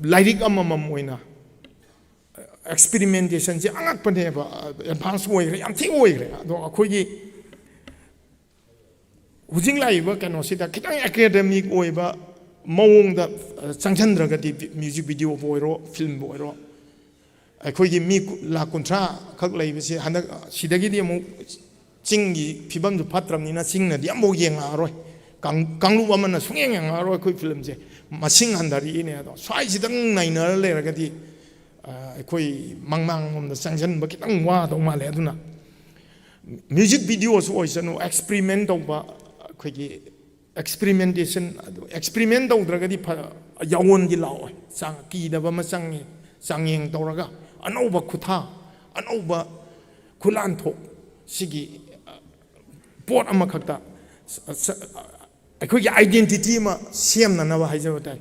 Lyric Amamoina experimentation, Anakpaneva, advanced way, I'm think way, Akogi Ujing Laiva can see that academic Oiba, Mong the Sanchandra music video boy, film boy. Akogi mi la contra, Kaklay, Sidagidi Singi, Pibam to Patram Nina Sing, the Yambo Yang Arroy, Kanglu woman swinging and Arroy quick films, Masing and the Rina, Swice the Niner Leragati, Akoi Mangmang on the Sanction, but Wad on Maleduna. Music videos was no experimental experimentation, experimental dragadi Yawon Gilao, Sang Ki the Bamasang, Sanging Doraga, an over Kuta, an over Kulanto, Sigi. Port Amakata, a quick identity, Siam Nava Hizavata.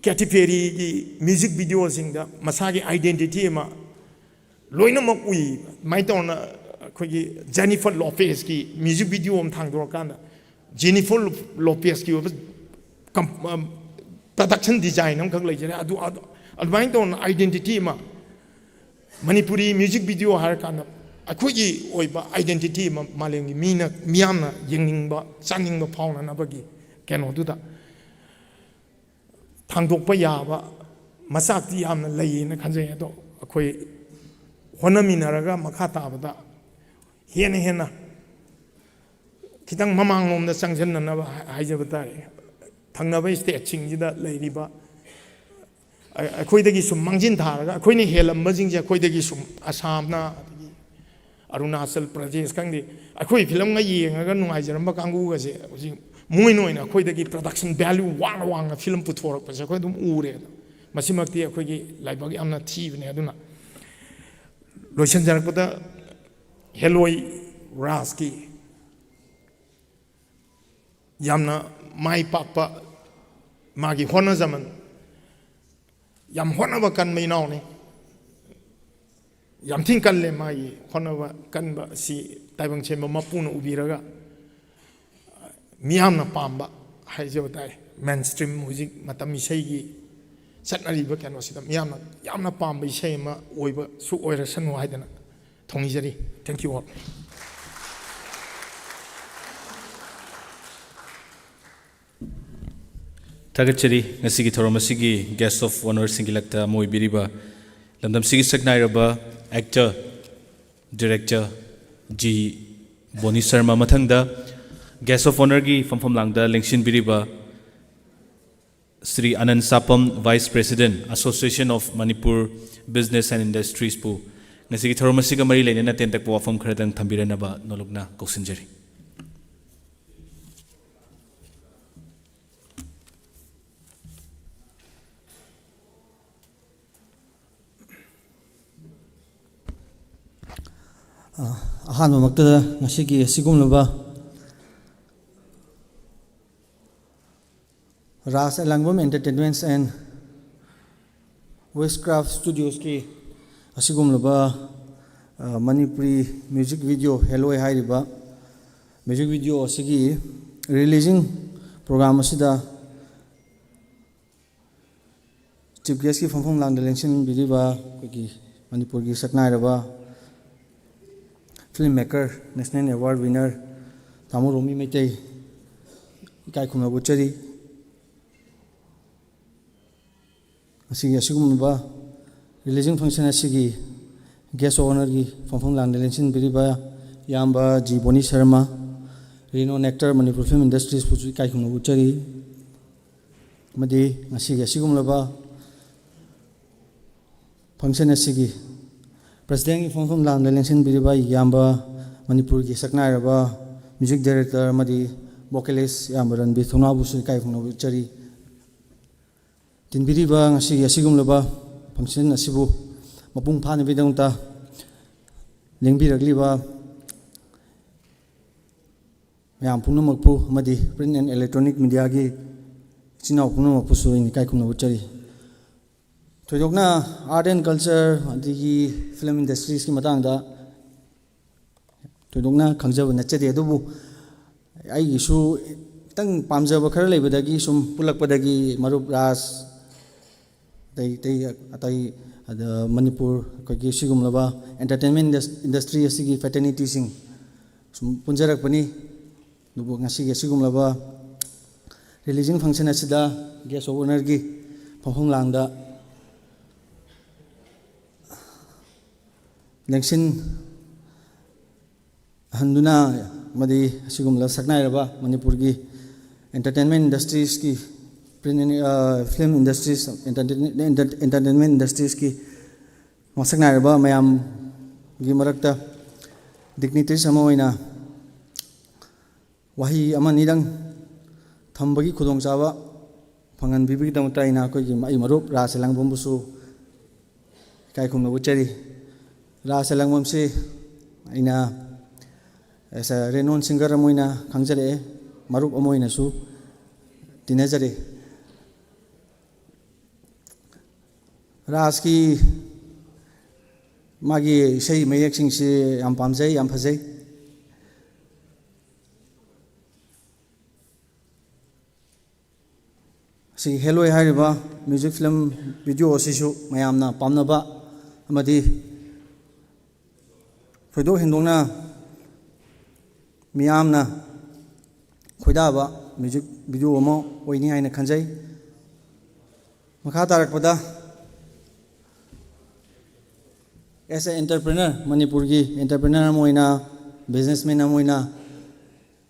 Katy Perry music videos in the Masagi identity, Loina Mokui, Maitona, Jennifer Lopez, music video on Tangorokana, Jennifer Lopez, production design, Advanced identity, Manipuri music video Harakana. Akwigi oiba identity malengi mina miamna yingingba saningba pauna nabagi keno duda thangdokpa yaba masakti yamna leina khanjay ado akhoi honaminaraga makha tabada hena kitang mamangomda sangjanna haijabata thangnaba state chingida leiriba akhoi sum mangjin tharaga akhoi ni helamba jingja akhoi dagi sum asamna Arunachal Pradesh Kandi, a quick film a year, a gun, I remember Kangu as a Muino, a quick production value, one a film put for a quite ure. Masimati, a quick like I'm not even Aduna. Russian Jarpota, Helloi, Raski, Yamna, my papa, Magi Honazaman, Yam Honavakan may know. Yam Tinkalle Mai, Honova Kanba, si Taiwan Chamber Mapuna Ubiraga Miamna Pamba, Haijotai, mainstream music, Matamisegi, Satnari Bakanosita, Yamna Pamba, Shema, Oiba, Su Oira San Widena, Tonizari. Thank you all. Tagachari, Nasigi Toromasigi, guest of honor Singilacta, Moi Biriba, Lamdam Sigi Sagnairaba. Actor, Director, G. Bony Sharma Mathangda, Guest of Honor gi from Langda, Lengshin Biriba, Sri Anand Sapam, Vice President, Association of Manipur Business and Industries Pu, Nasigi Tharomasiga Mari Lena Tentakwa from Kradang Tambiranaba, Nologna, Kosinjeri. Ahan Makta Nashiki Sigumluba Ras Alangwam Entertainments and Westcraft Studios ki Asigumluba Manipuri music video Helloi Hairiba music video Sigi releasing program Asida Chief Guest ki from Langdalengshin Biriba Manipur ki Saknairaba Filmmaker, National Award winner, Romi Meitei, Kaiku Buchari. Asigumba, releasing function Asigi, guest honor from Langdalengshin Biriba, Yamba, G. Bony Sharma, renowned actor, Manipur Film Industries, Kaiku Buchari, Madi, Asigumba, function Asigi. President from Langdalengshin Biriba Yamba Manipur ki Saknairaba music director Madi Vocalist Yamba Ranbir Thouna Busu Kai from Chari Tin Biriba ngasi asigumlaba function asibu mapung phane bidangta lengbiragliba mayam punamakpu Madi print and electronic media gi chinaw punamakpu su ni Kai from Chari Toyokna art and culture, the film industries ki matangda Toyokna Kangjaw Nachade Dubu. I issue Tang Pamja Bakar Lebadagi, some Pulakpadagi, Marub Ras, Manipur Kaiku Sigumlaba entertainment industry asigi fraternity sing punjarak pani nubu ngasi sigumlaba releasing function asida guest of honor gi phong langda lengsin handuna madi sigumla saknai raba Manipur gi entertainment industries ki film industries entertainment industries ki masaknai raba mayam gi marakta dignitaries ama oina wahi ama nidang thambagi khudong chawa phangan bibi dam taina ko gi mai marup ra selang bombusu kai khumna uchari ra selang bomse aina esa renon singer amoina khangjare marup amoina su tinajare ras ki magi sei mayek sing se am pamjai am phajai si Helloi hariba music film video sisu mayamna pamnaba amadi foido hindongna miyamna khoidaba music video amo oini haina khanjai makha tarakpada as an entrepreneur Manipur gi entrepreneur moina businessman moina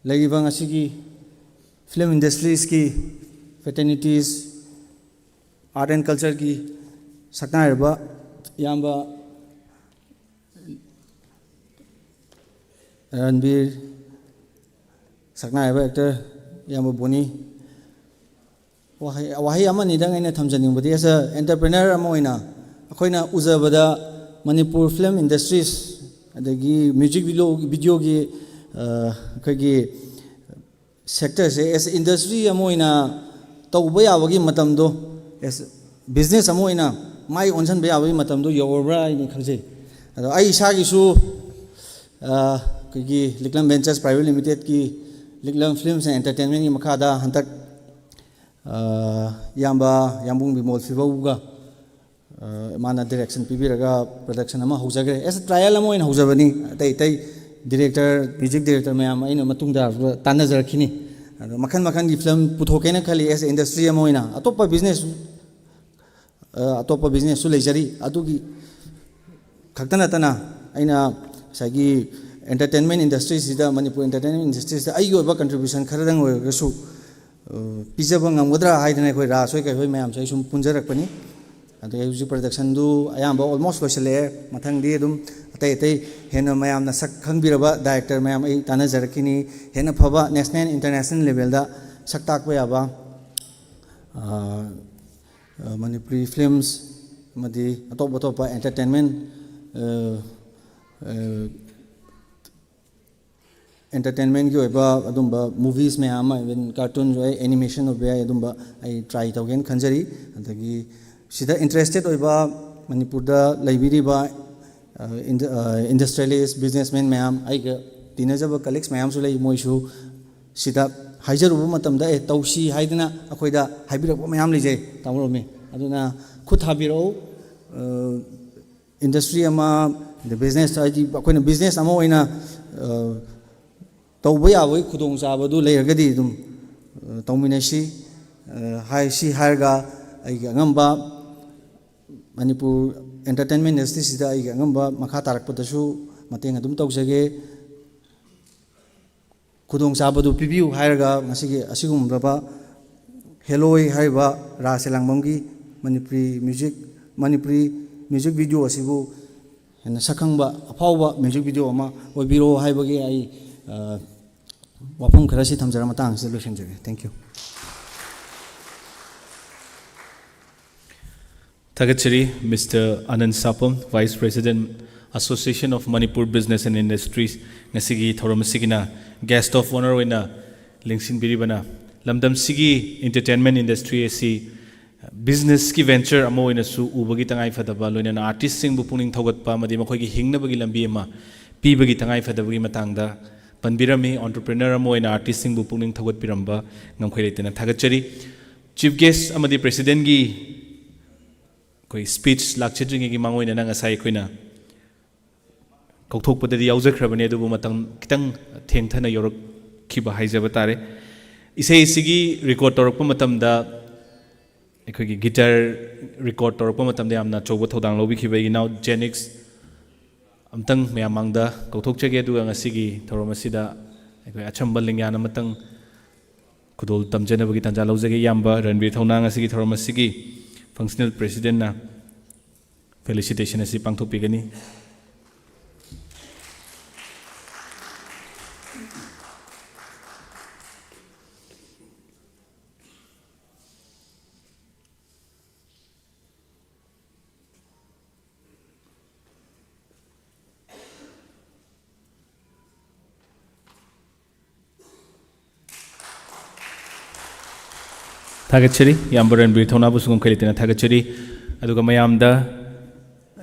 lagibang asigi film industries ki fraternities art and culture ki sakna ba yamba Ranbir sakna ba actor yamba Bony wahi amani dang aina thamjaning bodi as a entrepreneur moina akoina uzabada Manipur film industries adagi music video gi kagi sector se as industry amoina tauba yawagi matam do as business amoina mai onsan ba yawagi matam do yawra ni khangje ado ai isa gi su kagi Liklam Ventures Private Limited ki Liklam Films and Entertainment gi makada hantak yamba yambung bimol fibauga mana direction pibiraga production ama hojagre as trial ama in hojabani tai director music director mayam aina matungda tanajar khini makhan gi film puthokena khali as industry ama ina atopa business su lejari adugi khaktana tana aina sagi entertainment industry sida Manipur entertainment industry sida ayo ba contribution kharadang oigasu pijaba ngamgodra haidana khoi ra soi kai hoi mayam sai sum punjarak pani music production do ayamba almost loisale mathang di dum atai hena mayam na sak khangbiraba director mayam ai tana jarakini hena phaba national international level da sak takpa yaba Manipuri films madi atop entertainment gi oiba adumba movies mayam even cartoon animation oba adumba ai try tawgen khanjari adagi sida interested oiba Manipur da laibiriba industrialist businessman mayam aiga tinajaba colleagues mayam su lai moisu sida haijaruba matamda tausi haidana akoida haibirakba mayam leje tamromi aduna khut habiro industry ama the business aji akoina business ama oina tauba yawai khudong sabadu leirgadi dum tauminasi hai si harga aiga ngamba Manipur entertainment industry sida ai ngamba makha tarakpadasu mateng adum tawjage khudong sabadu pibiu hairaga ngasigi asigum raba Helloi haiba ra selangmamgi Manipuri music video asibu hena sakhangba afawba music video ama oibiro haibagi ai wapum kharasi thamjara matang solution jage thank you Thagachari, Mr. Anand Sapam, Vice President, Association of Manipur Business and Industries, Ngasigi Thoramasigina, Guest of Honor Wina, Lingsin Biribana, Lamdam Sigi Entertainment Industry AC, Business Ki Venture Amo in a Su, Ubagitangai Fadabalo, and artist sing Bupuning Togat Pama, the Makogi Hingnabagi Lambima, Pibagitangai Fadabagi Matanga, Panbirami, entrepreneur Amo in artist sing Bupuning Togat Piramba, Namkaritan, Thagachari, Chief Guest Amadi President Gi. koi speech lakchidring gi mangoi na nga sai koina kauthok padadi yaujakrabane adu matang kitang thengthana yorak khiba haijaba tare isei sigi record torok matamda ekhoi gi guitar record torok matamda yamna chobo thodang lobi khibai now genix amtang mayamangda kauthok chege adu nga sigi thoromasida ekhoi achambal lingyana matang kudol tamjanabagi tanja lawjage yamba Ranbir Thouna nga sigi thoromasigi functional president na Felicitation asi pangthokpigani Thagachari yamba Ranbir Thouna busugum khalitina thagachari aduga mayamda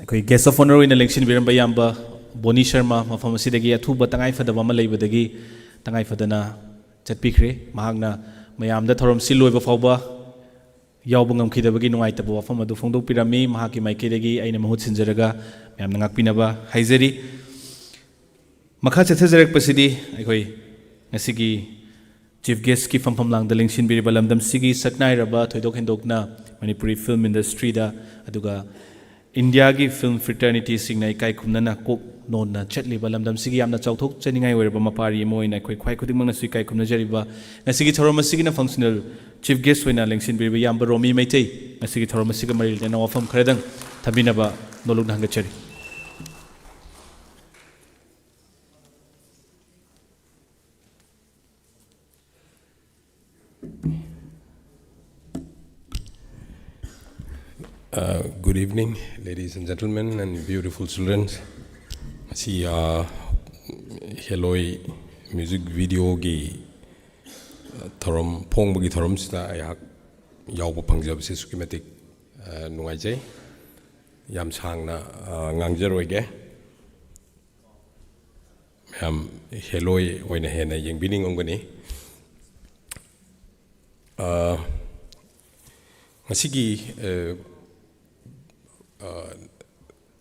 koi guest of honor in election biramba yamba Bony Sharma mafam asidagi athuba tangai fadaba ma leibadagi tangai fadana chatpikhre mahagna mayamda thorom siloiba fawba yawba ngamkhidabagi nungaitaba wafam adu phongdok pirami mahaki maikidagi aina mahut sinjaraga mayamna ngakpinaba haizari makha chathajarak pasidi aikoi ngasigi Chief Guest ki famfam lang daling sin biriba lamdam sigi saknai raba thoidok hendokna Manipuri film industry da aduga India gi film fraternity singnai Kaiku na kok non na chatli ba lamdam sigi amna chauthok chaningai werba mapari moina khoi khwai khuding mangna sui Kaiku na jariba ngasigi thoroma sigi na functional Chief Guest hoina lengsin biriba yamba Romi Meitei ngasigi thoroma sigi maril na wafam khredang thabinaba nolok nanga chari Good evening, ladies and gentlemen, and beautiful children. See, Helloi music video gi thorom phong bagi thorom sita ayak yawba pangjab se schematic nungai jai yam sangna ngangjaroi ge yam Helloi oina hena yengbining ongani ngasigi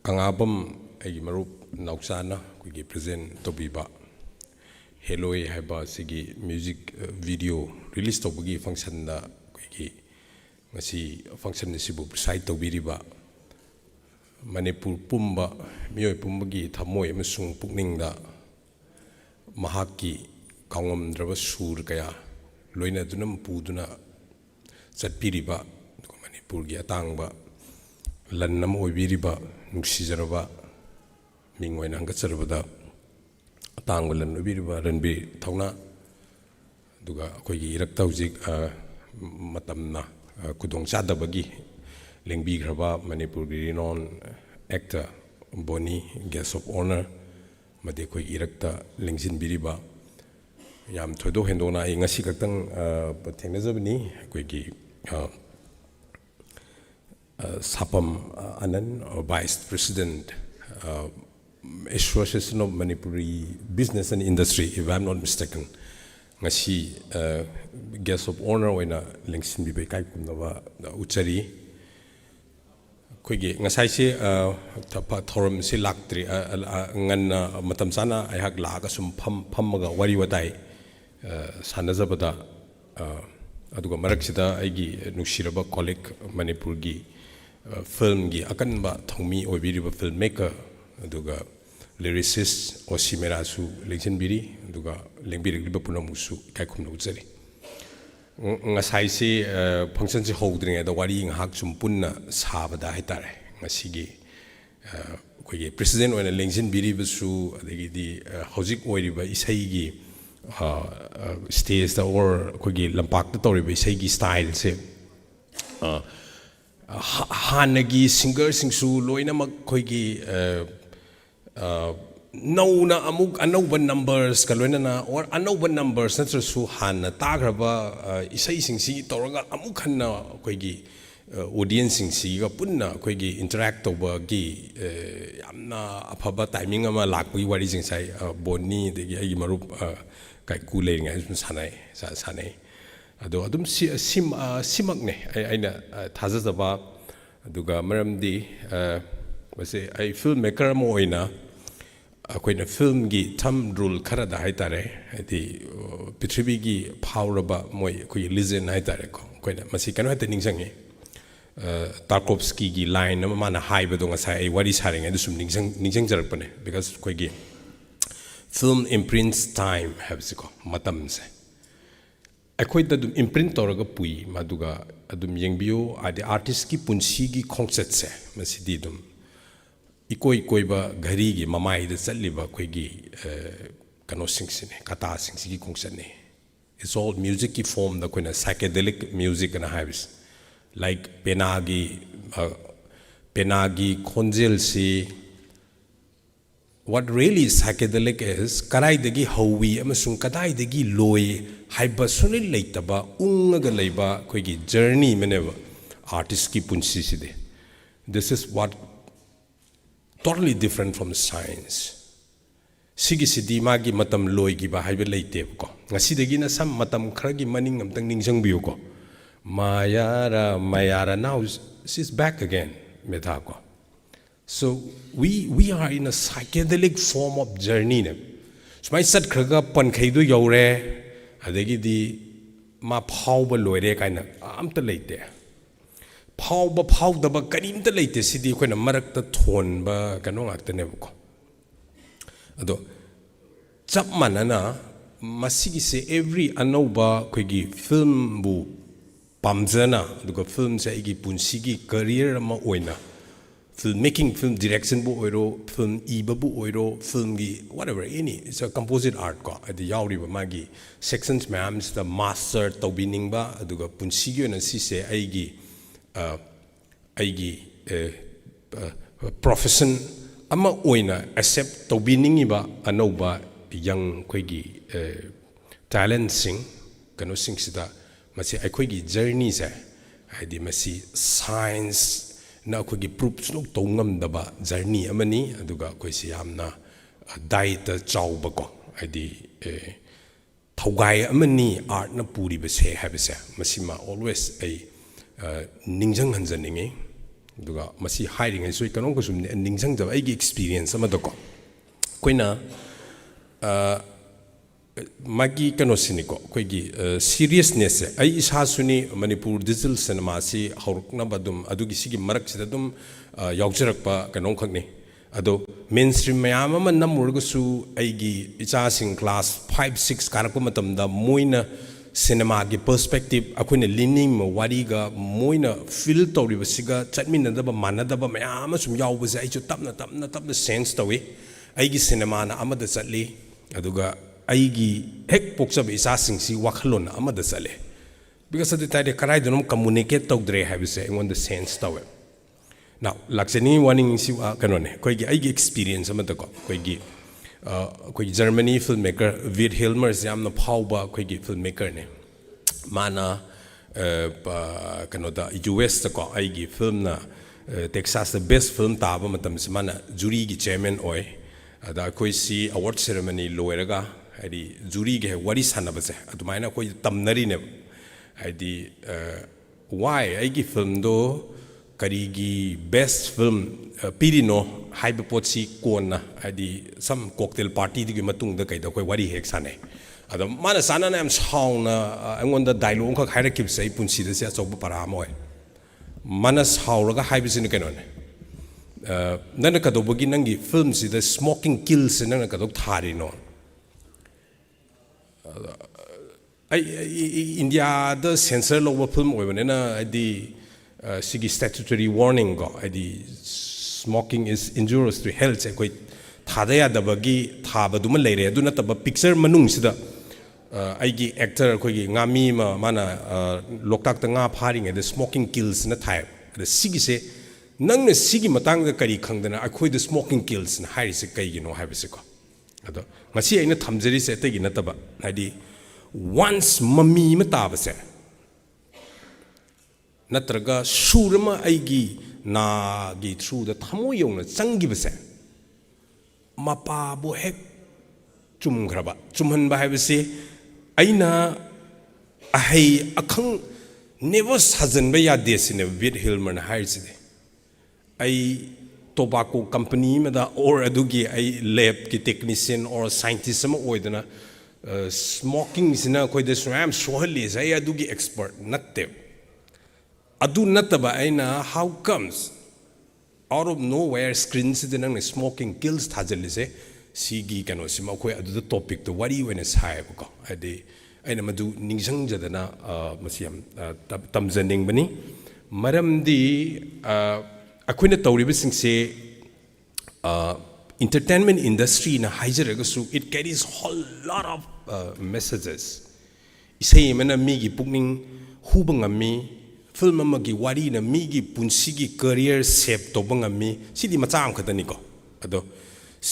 kangabam ay marup nauksana kuigi present tobiba Helloi haiba sigi music video release tobagi function na kuigi ngasi function ni sibu site tobiriba Manipur pumba mioi pumbagi thamoi amasung pukningda mahaki kaungam draba sur kaya loina dunam puduna chatpiriba Manipur gi atangba Lannam oibiriba nuksijaraba mingwaina hangatjarabada atangwalan oibiriba Ranbir Thouna duga akoigi irakta hujik matamna kudong chadabagi lengbigraba Manipur gi renowned actor Bony guest of honor made akoigi irakta lengsinbiriba yam thoido hendona ai ngasi kaktang thengnajabani akoigi Sapam Anan, Vice President, Association of Manipuri Business and Industry, if I'm not mistaken. Ngasi guest of honor oina lengsin bibai Kaiku nawa uchari. Kuigi ngasai si tapa thorom si laktri ngan matam sana ayhak laga sum phammaga wari watai sanajabada aduga maraksida aigi nushiraba colleague Manipur gi film gi akanba thongmi oibiriba filmmaker aduga lyricist osimera su lengsinbiri aduga lengbiriba punamusu Kaiku uchari ngasai si function si hodring da wari ngahak sum punna sabada haitare ngasigi koigi president oina lengsinbiriba su adagi di hojik oiriba isai gi stage da or koigi lampak da toriba isai gi style se hanagi singer singsu loina mak koigi nauna amuk anauba numbers kaloina na or anauba numbers natsu hanna tagraba isai singsi toraga amuk hanna koigi audience singsi ga punna koigi interact toba gi yamna afaba timing ama lakpui wari singsai Bony degi ai marup Kaiku leringai sanai ado adum simakne aina thajajaba aduga maramdi wase ai filmmaker mo oina akoina film gi tham rule khara da haitare adi prithvi gi phawraba moi koi legend haitare ko koina masi kanu hata ningsangi Tarkovsky gi line na mana haiba do ngasai ai wari saring adu sum ningsang jarapane because koi gi film imprints time habsiko matam se akoi da dum imprint toraga pui maduga adum yengbiu adi artist ki punsi gi concept se masidi dum ikoi koiba ghari gi mamai da challiba koi gi kano singsine kata singsi concept ne it's all music ki form da koina psychedelic music na habis like penagi konjel si what really psychedelic is karai dagi hawi amasung kadai dagi loi haiba sunil leitaba unga leiba koi gi journey meneva artist ki punsi side this is what totally different from science sigi sidi magi matam loi gi ba haiba leite ko ngasi dagi na sam matam khara gi maning amtang ningjang biu ko mayara now she's back again metha ko so we are in a psychedelic form of journey ne smai sat khraga pan khaidu yore adegi di ma phawba loire kaina amta leite phawda ba karimta leite sidi khoina marakta thon ba kanu ngakta ne ko ado chap manana masigi se every anoba khoigi film bu pamjana duga film se igi punsigi career ma oina filmmaking film direction bu oiro film bu oiro film gi whatever any it's a composite art ko at the yauri ba magi sections ma'ams the master tobining ba aduga punsigi na si se aigi profession ama oina accept tobining ba anoba young koigi talent sing kano sing sida masi aikoigi journey se hadi masi science na akoigi proofs no tongam daba journey amani aduga koi si amna diet chawba ko hadi thogai amani art na puri be se habise masima always a ningjang hanjaningi aduga masi hiring ai soi kanong ko sum ningjang da ai experience ama da ko koina magi kano siniko koigi seriousness ai isa suni manipur digital cinema si haurukna badum adugi sigi marak sida dum yaujrakpa kanong khakni ado mainstream mayam ama namurga su aigi icha sing class 5 6 karakpa matam da moina cinema gi perspective akoina leaning mo wari ga moina feel tawri basiga chatmina da ba manada ba mayam sum yawba se ai chu tapna sense tawi aigi cinema na amada chatli aduga aigi hek poksab isa singsi wakhalon amada sale because at the time karai donum communicate tawdre have say on the sense tawe now laksani warning si kanone koigi aigi experience amada ko koigi Germany filmmaker Wilhelmer jamna phawba koigi filmmaker ne mana kanoda US ko aigi film na Texas the best film taba matam mana jury gi chairman oi ada koi si award ceremony loiraga hadi jury ge wari sanabase adumaina koi tamnari ne hadi why aigi film do karigi best film pirino haibe potsi kona hadi some cocktail party digi matung da kai da koi wari hek sane ada mana sana na am sound angon da dialogue kha khaira kip sai punsi da sia chob para moy manas hauraga haibe sin kanone nana kadobogi nangi film si the smoking kills nana kadok thari no India the censor lower film oibana the sigi statutory warning go the smoking is injurious to health koi thadaya dabagi thaba duma leire aduna taba picture manung sida aigi actor koi ngami mana loktak ta nga pharing the smoking kills na thai the sigi se nang sigi matang da kari khangdana akhoi the smoking kills na hari se kai gino habise ko ado ngasi aina thamjeri se te gi nataba hadi once mami mata base natraga surama aigi na gi through the thamo yong na changi base mapa bo hek chumgraba chumhan ba habise aina ahai akhang never sajan ba ya desine Wilhelmer na hair side ai tobacco company mada or adugi ai lab ki technician or scientist sama oidana smoking sina koi de swam sohli sai adugi expert natte adu nataba aina how comes out of nowhere screens dinang smoking kills thajallise sigi kano sima koi adu topic to wari when is high ko ade aina madu ningsang jadana masiam tamzaning bani maramdi akoina tawriba singse entertainment industry na haijaragasu it carries whole lot of messages isai mana migi pukning hubangami film amagi wari na migi punsigi career shape tobangami sidi macham khatani ko ado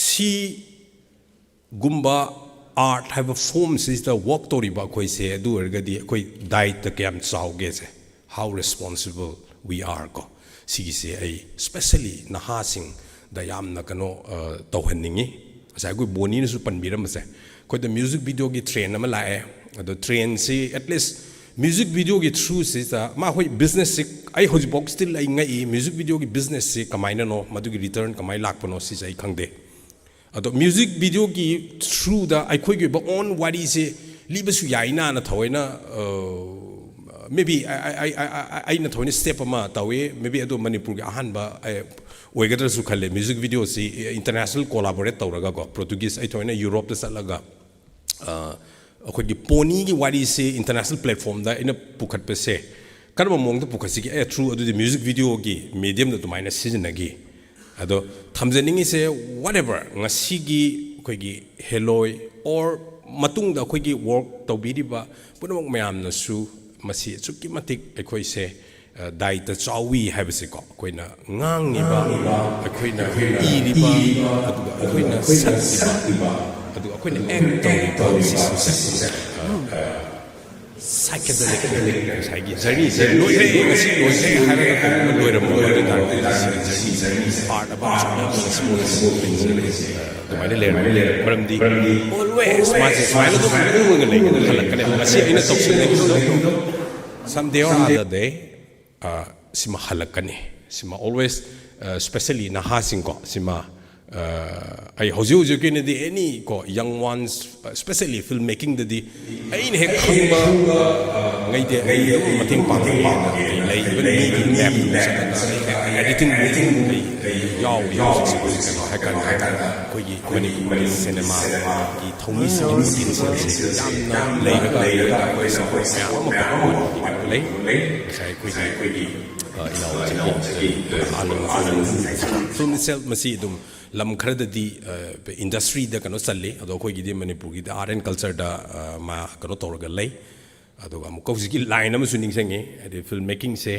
si gumba art have a form is the work tori ba koi se adu ergadi koi diet the cam chauge se how responsible we are ko sigi se ai especially na ha sing da yam na kano tawhaningi asa koi Bony na su panbiram se koi the music video gi train na la e ado train si at least music video gi through is ma hoi business se ai hoji box still ai ngai music video gi business se kamaina no madu gi return kamai lak pano si sai khangde ado music video gi through da ai khoi gi ba on wari se libasu yaina na thawaina maybe I na thawina step ama tawe maybe ado Manipur gi ahan ba oigadra su khale music video si international collaborate tawraga ko Portuguese ai thawina Europe da salaga akhoi gi Bony gi wari se international platform da ina pukhat pe se karba mong da pukhat si gi through ado the music video gi medium da tumaina season gi ado thamjaningi se whatever ngasi gi akhoi gi Helloi or matung da akhoi gi work tawbiriba punamok mayam na su masi chukki matik akhoi se dai ta chawi haibase ko koina ngang ni ba akoina i ri ba adu akoina sat ba adu akoina act to ba psychedelic saigi journey se loi he ngasi loi he hara ko loi ram loi da part about the my le maram di always smile do ngai ngai halak kane ngasi ina toksin someday or other day sima halakani sima always especially na hasing ko sima ai hoju hoju ke ne di any ko young ones especially filmmaking the di ai ne khangba ngai de mating pang lai ni map editing yaw hakan ko yi Manipuri cinema ki thomi se yamna lai ga ko sa lai sai ko yi film itself masi dum lam kharada di industry da kano challe ado khoi gi di Manipur gi art and culture da ma kano torga lai ado am ko gi line am su ning sengi ade filmmaking se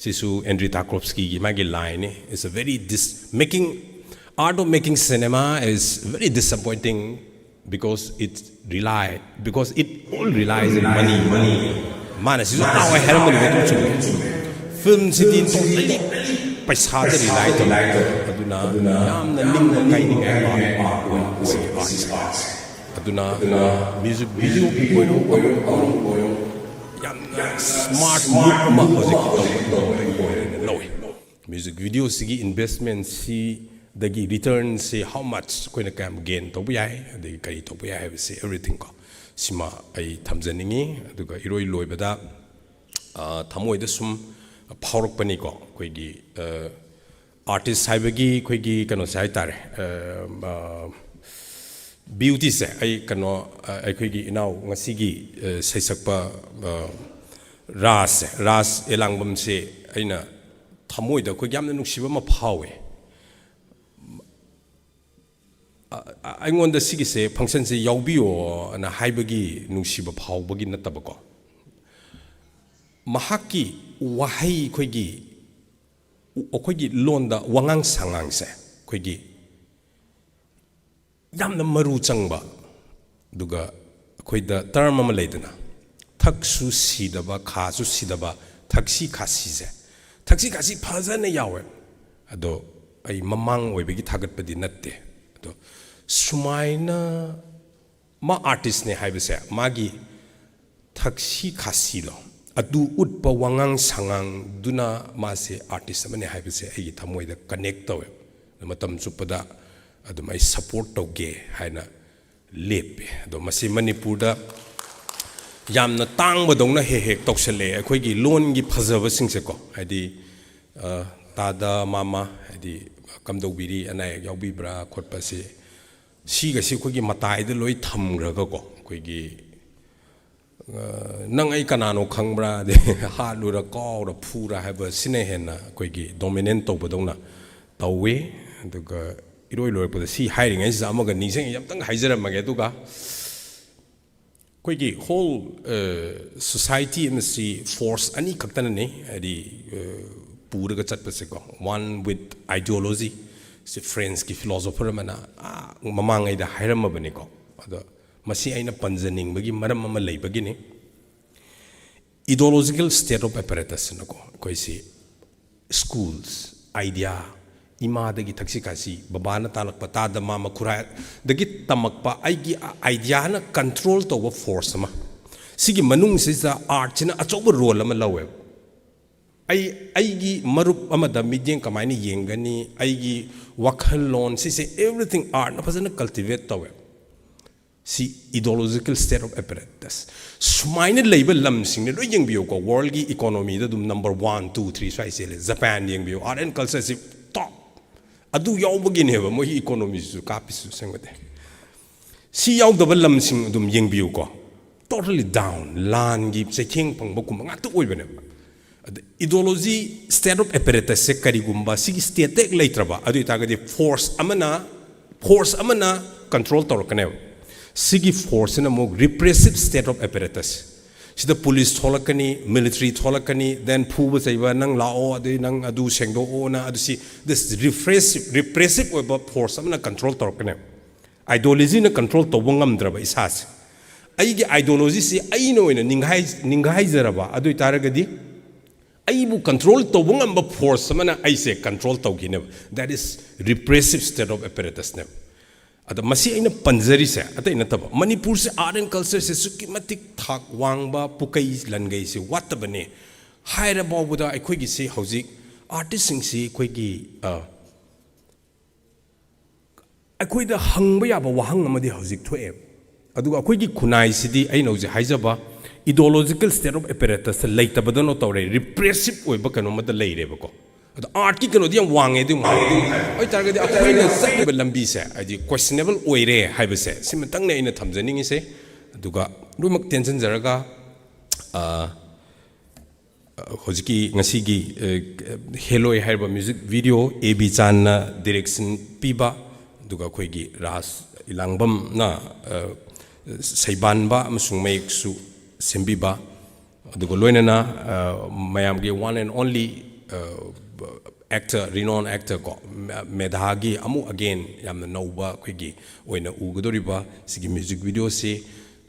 sisu Andrei Tarkovsky gi ma gi line is a very making art of making cinema is very disappointing because it all relies on money mana sisu awa harmony ga tu film city totally paisa da rely to aduna yamna lingna kai ni ga art aduna music video ko yamna smart ma hoje music video sigi investment si dagi return si how much koina kam gain to buyai de kai to buyai se everything ko sima ai thamjaningi aduga iroi loibada thamoi da sum power pani ko koi gi artist saibagi koi gi kano sai tare beauty se ai kano ai koi gi inau ngasi gi saisakpa ras elangbam se aina thamoi da koi yamna nuksiba ma phawe I want the sigi se function se yaubiyo na haibagi nuksiba phawbagi natabako mahaki wahai khoigi londa wangang sangang se khoigi yamna maru changba duga khoida term ama leidana thaksu sidaba khasu sidaba thaksi khasi se thaksi khasi phajana yawe ado ai mamang oibegi thagat padi natte ado sumaina ma artist ne haibase magi thaksi khasi lo adu utpa wangang sangang duna mase artist amane haibase ai thamoida connect tawe matam chupada adumai support tawge haina lepe do masi manipur da yamna tangba dongna he toksale akhoi gi lon gi phajaba singse ko hadi tada mama hadi kamdobiri anai yaubibra khotpa se siga si khoi gi matai da loi thamraga ko khoi gi nang ai kanano khangbra de halura kawra phura haba sine hena khoi gi dominant tobadongna tawe duga iroi loi pa si hiring ai za amaga niseng yam tang haijara mage duga khoi gi whole society msi force ani khaktana ne adi pura ga chat pase ko one with ideology si friends ki philosopher mana mamang ai da hairam bani ko ado masi aina panjaning bagi maram ama lei bagi ne ideological state of apparatus na ko koi si schools idea ima dagi taksi kasi babana talak pata da mama khura dagi tamakpa aigi idea na control to force ma sigi manung se sa art china achoba role ama lawe aigi marup amada midyen kamaini yengani aigi wakhal lon si se everything art na phasana cultivate tawe si ideological state of apparatus sumaina label lam sing lo yeng bio ko world gi economy da dum number 1 2 3 sai se le japan yeng bio art and culture si top adu yaw begin heba mo economy su kapisu sengode si yaw double lam sing dum yeng bio ko totally down lan gi se king pang bokum nga tu oibene ideology state of apparatus se karigumba si state tek leitraba adu itagadi force amana control torkane sigi force na mo repressive state of apparatus sida police tholakani military tholakani then phuba saiba nang lao adu nang adu sengdo ona adu si this repressive force amana control torkane ideology na control to bongam draba isas ai gi ideology si ai no ina ninghai zaraba adu itaragadi aibu control to bongamba force amana ai se control to gine that is repressive state of apparatus ne ada masi aina panjari se ata ina taba manipur se art and culture se sukimatik thak wangba pukai langai se watabane haira bawda akhoi gi se hojik artist sing si akhoi gi akhoi da hangba yaba wahang amadi hojik thoe aduga akhoi gi khunai sidi aina hoji haijaba ideological state of apparatus leitabadano tawre repressive oiba kano mada leireba ko art ki kano diam wange dum oi targadi akoina sai lambi se adi questionable oire haibase simatang ne ina thamjaning se aduga rumak tension jaraga hojiki ngasi gi Helloi haiba music video ab chan na direction piba aduga khoi gi ras ilangbam na saibanba amasung mayek su sembiba aduga loinana mayam gi one and only actor renowned actor ko medhagi amu again yamna nouba khigi oina ugodoriba sigi music video se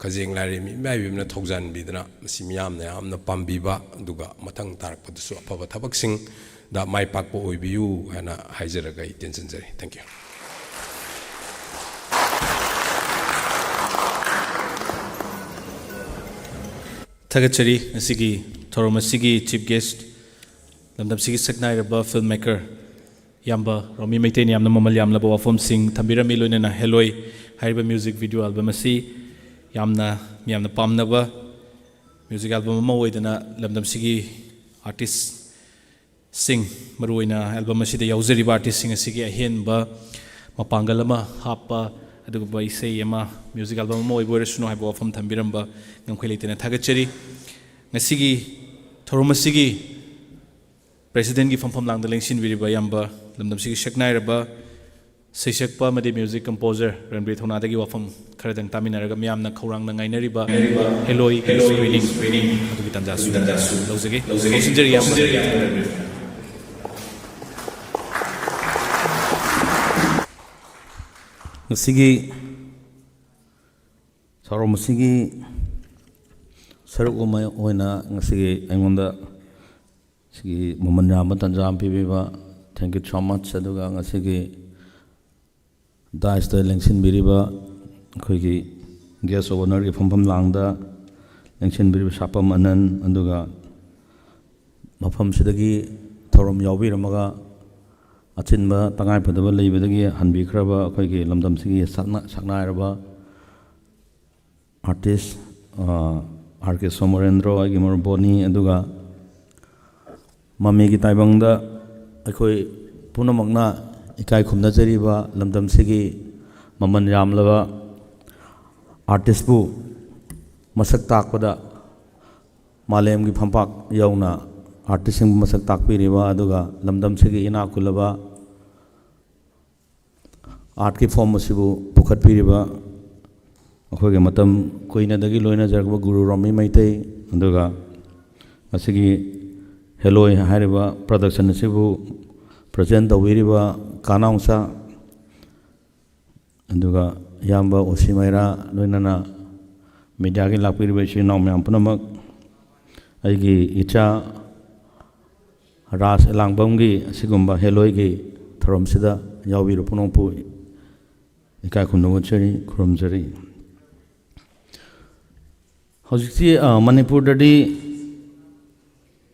khajeng lare mi maibimna thogjan bidna si miyamna yamna pambiba duga mathang tarakpa su apaba thabak sing da mai pakpo oibiu hana haijaraga intention jari thank you Thagachari asigi thoromasigi chief guest lamdam sigi saknairaba filmmaker yamba Romi Meitei ni yamna mamal yamla bawa form sing thambirami loinena Helloi haiba music video album asi yamna pamnaba music album ma oidana lamdam sigi artist sing maruina album asi de yauzariba artist sing asigi ahenba mapangalama hapa aduba isei ama music album ma oibo resno haiba form thambiramba ngkhweleitena thagachari ngasigi thoromasigi President ki from lang the lengsin viriba yamba lamdam sigi shaknairaba seishakpa madi music composer Ranbir Thouna dagi wafam kharadang taminaraga miyamna khawrang na ngainariba Helloi screening adugi tanjasu lawjage lawsinjari yamba sigi thoromasigi saruk umay oina ngasigi aingonda sigi Momanyama Tanjam Pibiba, thank you so much. Saduga ngasigi Dice the Lengsin Biriba, Kuigi guest of honor from Langda, Lengsin Biriba Shapam Anan, Anduga ꯃꯐꯝꯁꯤꯗꯒꯤ ꯊꯧꯔꯝ ꯌꯥꯎꯕꯤꯔꯝꯃꯒ ꯑꯆꯤꯟꯕ ꯇꯉꯥꯏꯐꯗꯕ ꯂꯩꯕꯗꯒꯤ ꯍꯟꯕꯤꯈ꯭ꯔꯕ ꯑꯩꯈꯣꯏꯒꯤ ꯂꯝꯗꯝꯁꯤꯒꯤ ꯁꯛꯅꯥꯏꯔꯕ artist R K. सोमरेंद्रो आगे मर बोनी अदुगा mummy की ताइबंग अखोई पुनमकना इकाई खुमनजरीबा लमदमसिगी ममन यामलबा आर्टिस्ट बु मसक ताकपदा मालेम की फंपाक यौना आर्टिस्ट मसक ताकपीरिबा अदुगा लमदमसिगी इना खुलबा आर्ट की फॉर्म मसिबु पुखटपीरिबा अखोगे मतम कोइनादगी लोइना जरगबा गुरु रोमी मैतई अदुगा मसिगी हेलोई हारिबा प्रोडक्शन सिबु प्रेजेंट तौबिरिबा कानाउसा अदुगा याम्बा ओसिमैरा लोइनाना मीडिया की लापिरिबा सिनाउ म्याम पुनमक अइगी इचा रास लांगबमगी सिगुम्बा हेलोई की थरमसिदा याउबिरु पुनोपु इकाय खुनगुचरी खुरमजरी हौजिक्सी मणिपुरददी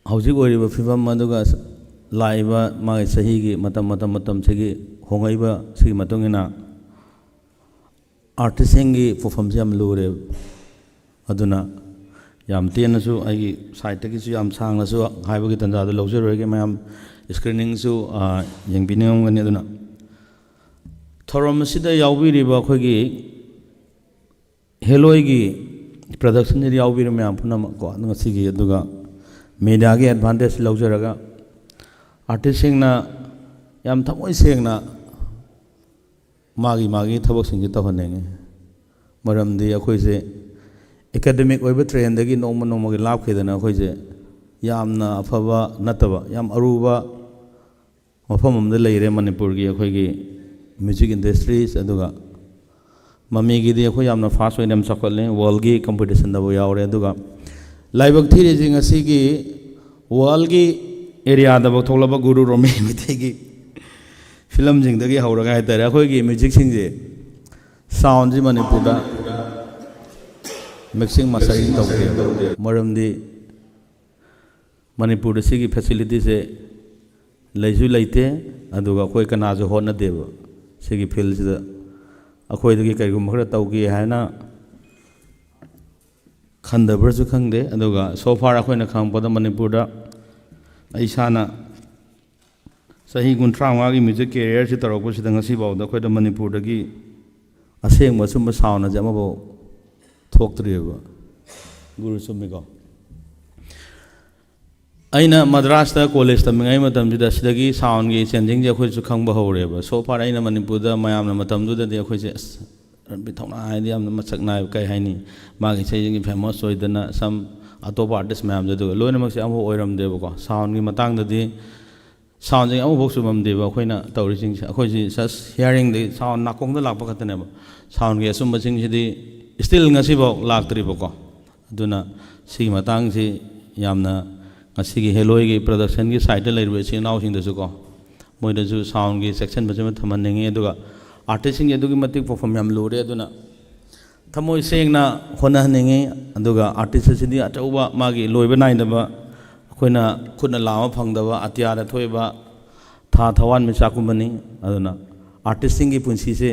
हौजिक ओइरिबा फिबम अदुगा लाइबा मागे सहीगी मतम सिगी होंगैबा सिगी मतुंगिना आर्टिस्टसिंगी परफॉर्मेंस याम लूरे अदुना याम तेनसु आइगी साइटगिसु याम सांगनसु हाइबगी तंजादु लौजरोगे मयाम स्क्रीनिंगसु यंगबिनिंगमगनि अदुना थोरमसिदा याउबिरिबा अखोगी हेलोइगी प्रोडक्शन याउबिर मैम पुनमको नसिगी अदुगा मीडिया की एडवांटेज लौजरगा आर्टिस्टसिंगना याम थमोय सेंगना मागी मागी थबकसिंग तहनेंगे मरमदी अखोइसे एकेडमिक ओइबा ट्रेंडगी नोम नोमगी लापखेदना अखोइसे यामना अफबा नतबा याम अरुबा मफम अमदा लेरे मणिपुर की अखोइगी म्यूजिक इंडस्ट्रीज अदुगा मम्मीगी अखोई यामना फास्ट ओइनम चखले वर्ल्ड की कंपटीशन दबो यावरे अदुगा लाइबक थीरेजिंग असिगी वर्ल्ड की एरिया दबो थोलबा गुरु रोमी मिथेगी फिल्म जिंगदगी हौरगा हाइतारे अखोइगी म्यूजिक सिंगजे साउंड जी मणिपुरदा मिक्सिंग मास्टरिंग तौदे मरमदी मणिपुर सिगी फैसिलिटी से लेजु लेते अदुगा अखोई कनाजु होनदेबो सिगी फील्ड से अखोइदगी कईगुम खरा तौगी हायना खंदबरसु खंगदे अदुगा सोफार अखोइना खंगपदा मणिपुरदा ऐसाना सही 35 की म्यूजिक कैरियर से तरौपसिदा ngasi बावदा अखोइदा मणिपुरदगी असेंग मसुम साउंड जमबो थोक्त्रिबा गुरु सुमिको अइना मद्रास कॉलेज तमिंगाई मतमदिदा सिदगी साउंड की चेंजिंग जे अखोइसु खंगबा हौरेबा सो फार अइना मणिपुरदा मयामना मतमदुददी अखोइसे रणबीर थौना हाइदि यामना मसक नाय कई हाइनी मागी चेंजिंग फेमस ओइदना सम अतोप आर्टिस्ट मयाम जदु लोइनमक्से अमो ओइरमदेबको साउंड की मतंगददी साउंड जे अमो बक्सु ममदेबा अखोइना तौरिसिंग अखोइसि सस हियरिंग दे साउंड नाकोंगदा लापा खतनेबा साउंड की assume बसिंगसिदि still ngasibo लाक्त्रिबको अदुना सिगी मतंगसि यामना ngasi Helloi की प्रोडक्शन की साइड लेरबे सिनाउ सिंगदसुको मोइदसु साउंड की सेक्शन बजम थमननेंगे अदुगा आर्टिस्टिंग अदुगी मतिक परफॉर्म याम लोरे अदुना थमोय सेंगना होनहनेंगे अदुगा आर्टिस्ट सिदि अचौबा मागी लोइबा नाइदबा अखोइना खुदना लामा फंगदबा अत्यादा थोइबा था थवान मिचाकुमनी अदुना आर्टिस्टिंग की पुंसी से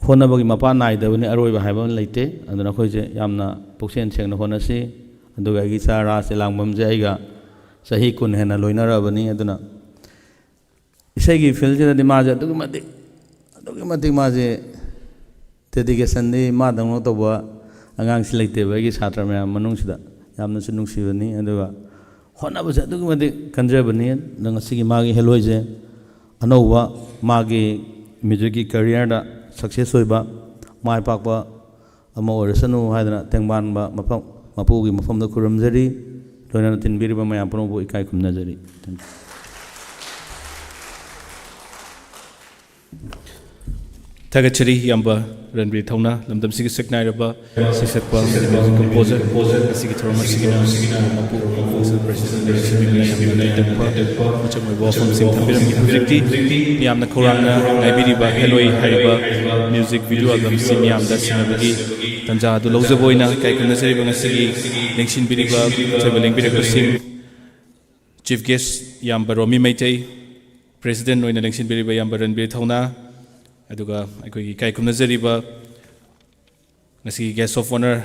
होनबगी मपा नाइदबनी अरोइबा हाइबा लेते अदुना अखोइसे यामना पुक्सेन सेंगना होनसी अदुगा गी सारा से लांगबम जाइगा सही कुन हेना लोइनरबनी अदुना इसैगी फील्ड से माजे अदुगी मतिक माजे डेडिकेशन दि मा दंगो तोबा अंगांग सि लेते बगी छात्र मयाम मनुंगसिदा यामना सु नुंगसिबनी अदुगा होनबसे अदुगी मतिक कंजरबनी नंगसिगी मागी Helloi जे अनौबा मागी म्यूजिक की करियर दा सक्सेस होइबा माय पाकबा अमा ओरसनु हाइदना तेंगबानबा मफम मपुगी मफमदा खुरमजरी लोइना तिनबिरिबा मयाम पुनोबु इकाई खुमनजरी Tagachari Yamba Ranbir Thouna Lamdam Sigi Saknairaba Sisakwa Music Composer Sigi Thoroma Sigina Mapu Council President Machamai Wafam Sim Thambiram Projecti Miyamna Korangna Naibiriba Helloi Hariba Music Video Album Si Miyamda Sinabagi Tanja Du Lawzaboina Kaiku Nasariba Ngasigi Lengshin Biriba Tribal Lengbirak Sim Chief Guest Yamba Romi Meitei, President Noina Lengsin Biriba Yamba Ranbir Thouna, Aduga Kaiku Nazariba, Nasi Guest of Honor,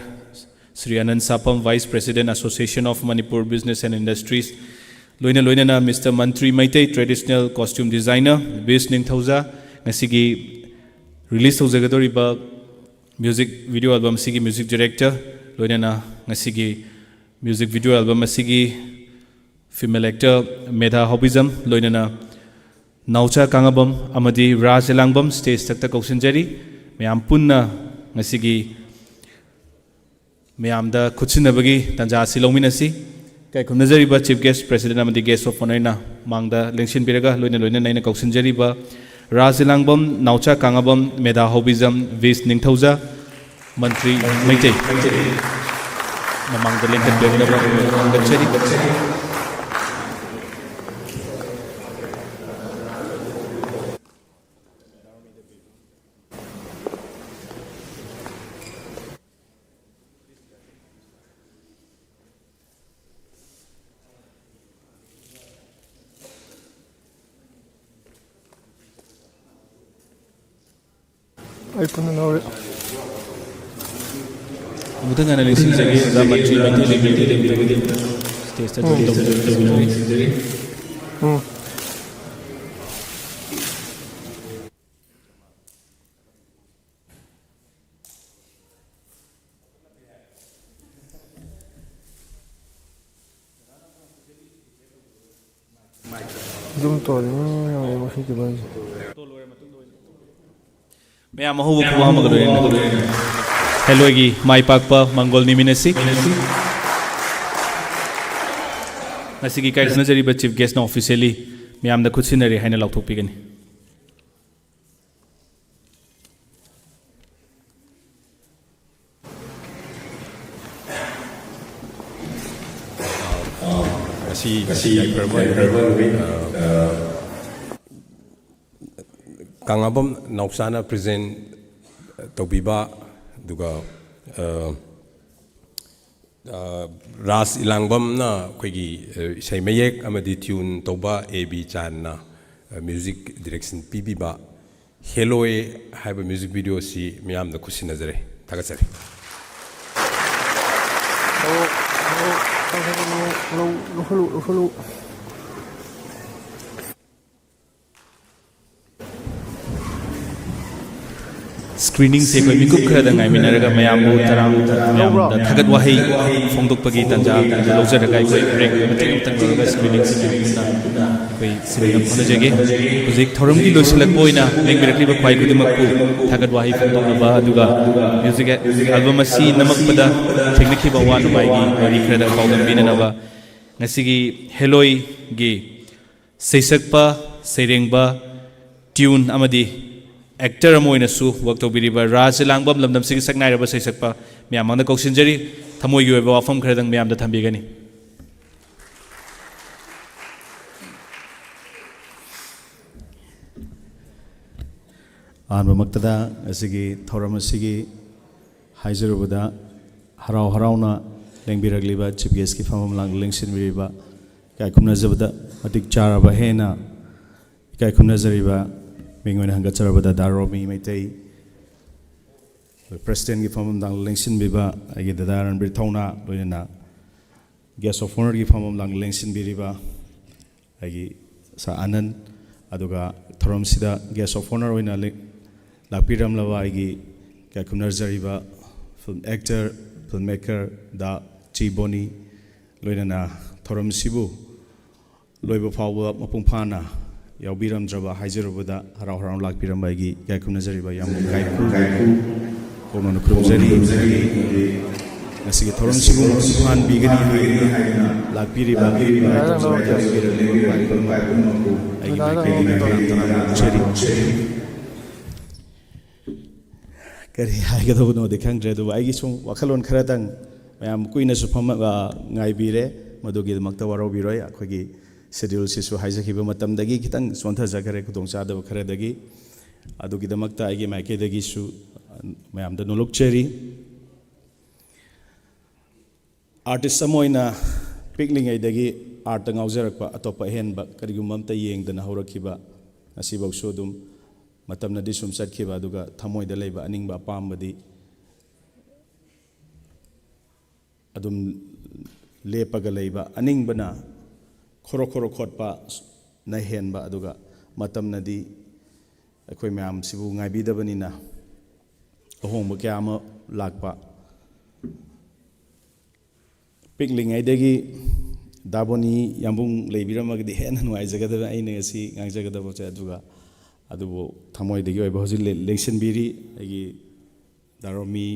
Sri Anand Sapam, Vice President Association of Manipur Business and Industries, Loina Loina Mr. Mantri Meitei, Traditional Costume Designer, Bis Ning Thauza, Nasi Release Thauzagadoriba, Music Video Album Sigi Music Director, Loina Nasi Music Video Album Sigi Female actor Medha Hobism Loinana Naucha Kangabam Amadi Rajalangam Stage Takta Kausinjari Mayam Punna Nasigi Mayam da Kutsinabagi Tanja Silominasi Kaiku Nazariba Chief Guest President Amadi Guest of Honorina Mangda Lengshin Biraga Loina Loina Naina Kausinjariba Rajalangam Naucha Kangabam Medha Hobism Vis Ningthauza Mantri Meitei Namang the Lincoln Biraga I couldn't know it. Mudah analisis lagi zaman Meitei stage Zoom to yang masih coba. Mayam Mahu Kuama Helloi gi Mai Pakpa Mangol Niminasi Nasigi Kaiku Nazariba Chief Guest na officially Mayam da Kutsinari Haina Lautok Pigani Kangabam Nauksana present Tobiba Duga Ras Ilangbam na Kwegi Shaimayek Amadi Tune Toba AB Chan na music direction PBba Helloi have a music video si Miam the Kusinazare Tagasari. Screening se koi mikup khada ngai minaraga mayam bu taram mayam da thagat wahi phongdok pagi tanja lojar kai koi break meeting tang ga screening se na koi sirigam phonajage project thorum gi losilak poina leng directly ba khwai kudimak pu thagat wahi phongdok na ba aduga music album asi namak pada technique ba wan bai gi wari khada pawdam binana ba ngasi gi Helloi gi seisakpa serengba tune amadi actor amoina su work to biriba Rajalangam lamdam sigi saknai raba sai sakpa myam mangda koksinjari thamoi gi oiba wafam khradang myam da thambigani anba maktada asigi thoram asigi haizarubada harau harauna lengbiragliba chief guest ki famam lang lengsin biriba kaikumna zabada matik charaba hena kaikumna zariba Mingwin hanga charabada Romi Meitei President gi famam dang lengsin biba agi dada Ranbir Thouna loina guest of honor gi famam dang lengsin biriba agi sa Anand aduga thorom sida guest of honor oina lapiram lawa agi Kaiku Nazariba film actor filmmaker da Bony loina thorom sibu loiba fawa mapungphana Yaubiram Draba Haizerubuda Harau Harau Lakpiram Bagi Kaiku Nazariba Yam Kaiku Kono Krumzari Nasigi Thorum Sibu Han Bigani Lakpiri Bagi Kari Haigato no the Kangre do Aigisum Wakalon Karatang Mayam Queen Supama Ngaibire Madugi Maktawaro Biroya Kwagi schedule sisu haizakiba matamdagi kitang swantha jagare kudong chadaba kharadagi adugidamakta aigi maikeidagi su mayamda nolokcheri artist samoina picling aidagi ꯑꯥꯔꯠꯇ ꯉꯥꯎꯖꯔꯛꯄ ꯑꯇꯣꯞꯄ ꯑꯍꯦꯟꯕ ꯀꯔꯤꯒꯨꯝꯕ ꯑꯝꯇ ꯌꯦꯡꯗꯅ ꯍꯧꯔꯛꯈꯤꯕ ꯉꯁꯤꯐꯧꯁꯨ ꯑꯗꯨꯝ ꯃꯇꯝꯅꯗꯤ ꯁꯨꯝ ꯆꯠꯈꯤꯕ ꯑꯗꯨꯒ ꯊꯃꯣꯏꯗ ꯂꯩꯕ ꯑꯅꯤꯡꯕ ꯑꯄꯥꯝꯕꯗꯤ ꯑꯗꯨꯝ ꯂꯦꯞꯄꯒ ꯂꯩꯕ ꯑꯅꯤꯡꯕꯅ ꯈꯣꯔꯣꯛ ꯈꯣꯔꯣꯛ ꯈꯣꯠꯄꯅ ꯍꯦꯟꯕ ꯑꯗꯨꯒ ꯃꯇꯝꯅꯗꯤ ꯑꯩꯈꯣꯏ ꯃꯌꯥꯝꯁꯤꯕꯨ ꯉꯥꯏꯕꯤꯗꯕꯅꯤꯅ ꯑꯍꯣꯡꯕ ꯀꯌꯥ ꯑꯃ ꯂꯥꯛꯄ ꯄꯤꯛꯂꯤꯉꯩꯗꯒꯤ ꯗꯥꯕꯣꯅꯤ ꯌꯥꯝꯕꯨꯡ ꯂꯩꯕꯤꯔꯝꯃꯒꯗꯤ ꯍꯦꯟꯅ ꯅꯨꯡꯉꯥꯏꯖꯒꯗꯕ ꯑꯩꯅ ꯉꯁꯤ ꯉꯥꯡꯖꯒꯗꯕꯁꯦ ꯑꯗꯨꯕꯨ ꯊꯃꯣꯏꯗꯒꯤ ꯑꯣꯏꯕ ꯍꯧꯖꯤꯛ ꯂꯦꯡꯁꯤꯟꯕꯤꯔꯤ ꯑꯩꯒꯤ ꯔꯣꯃꯤ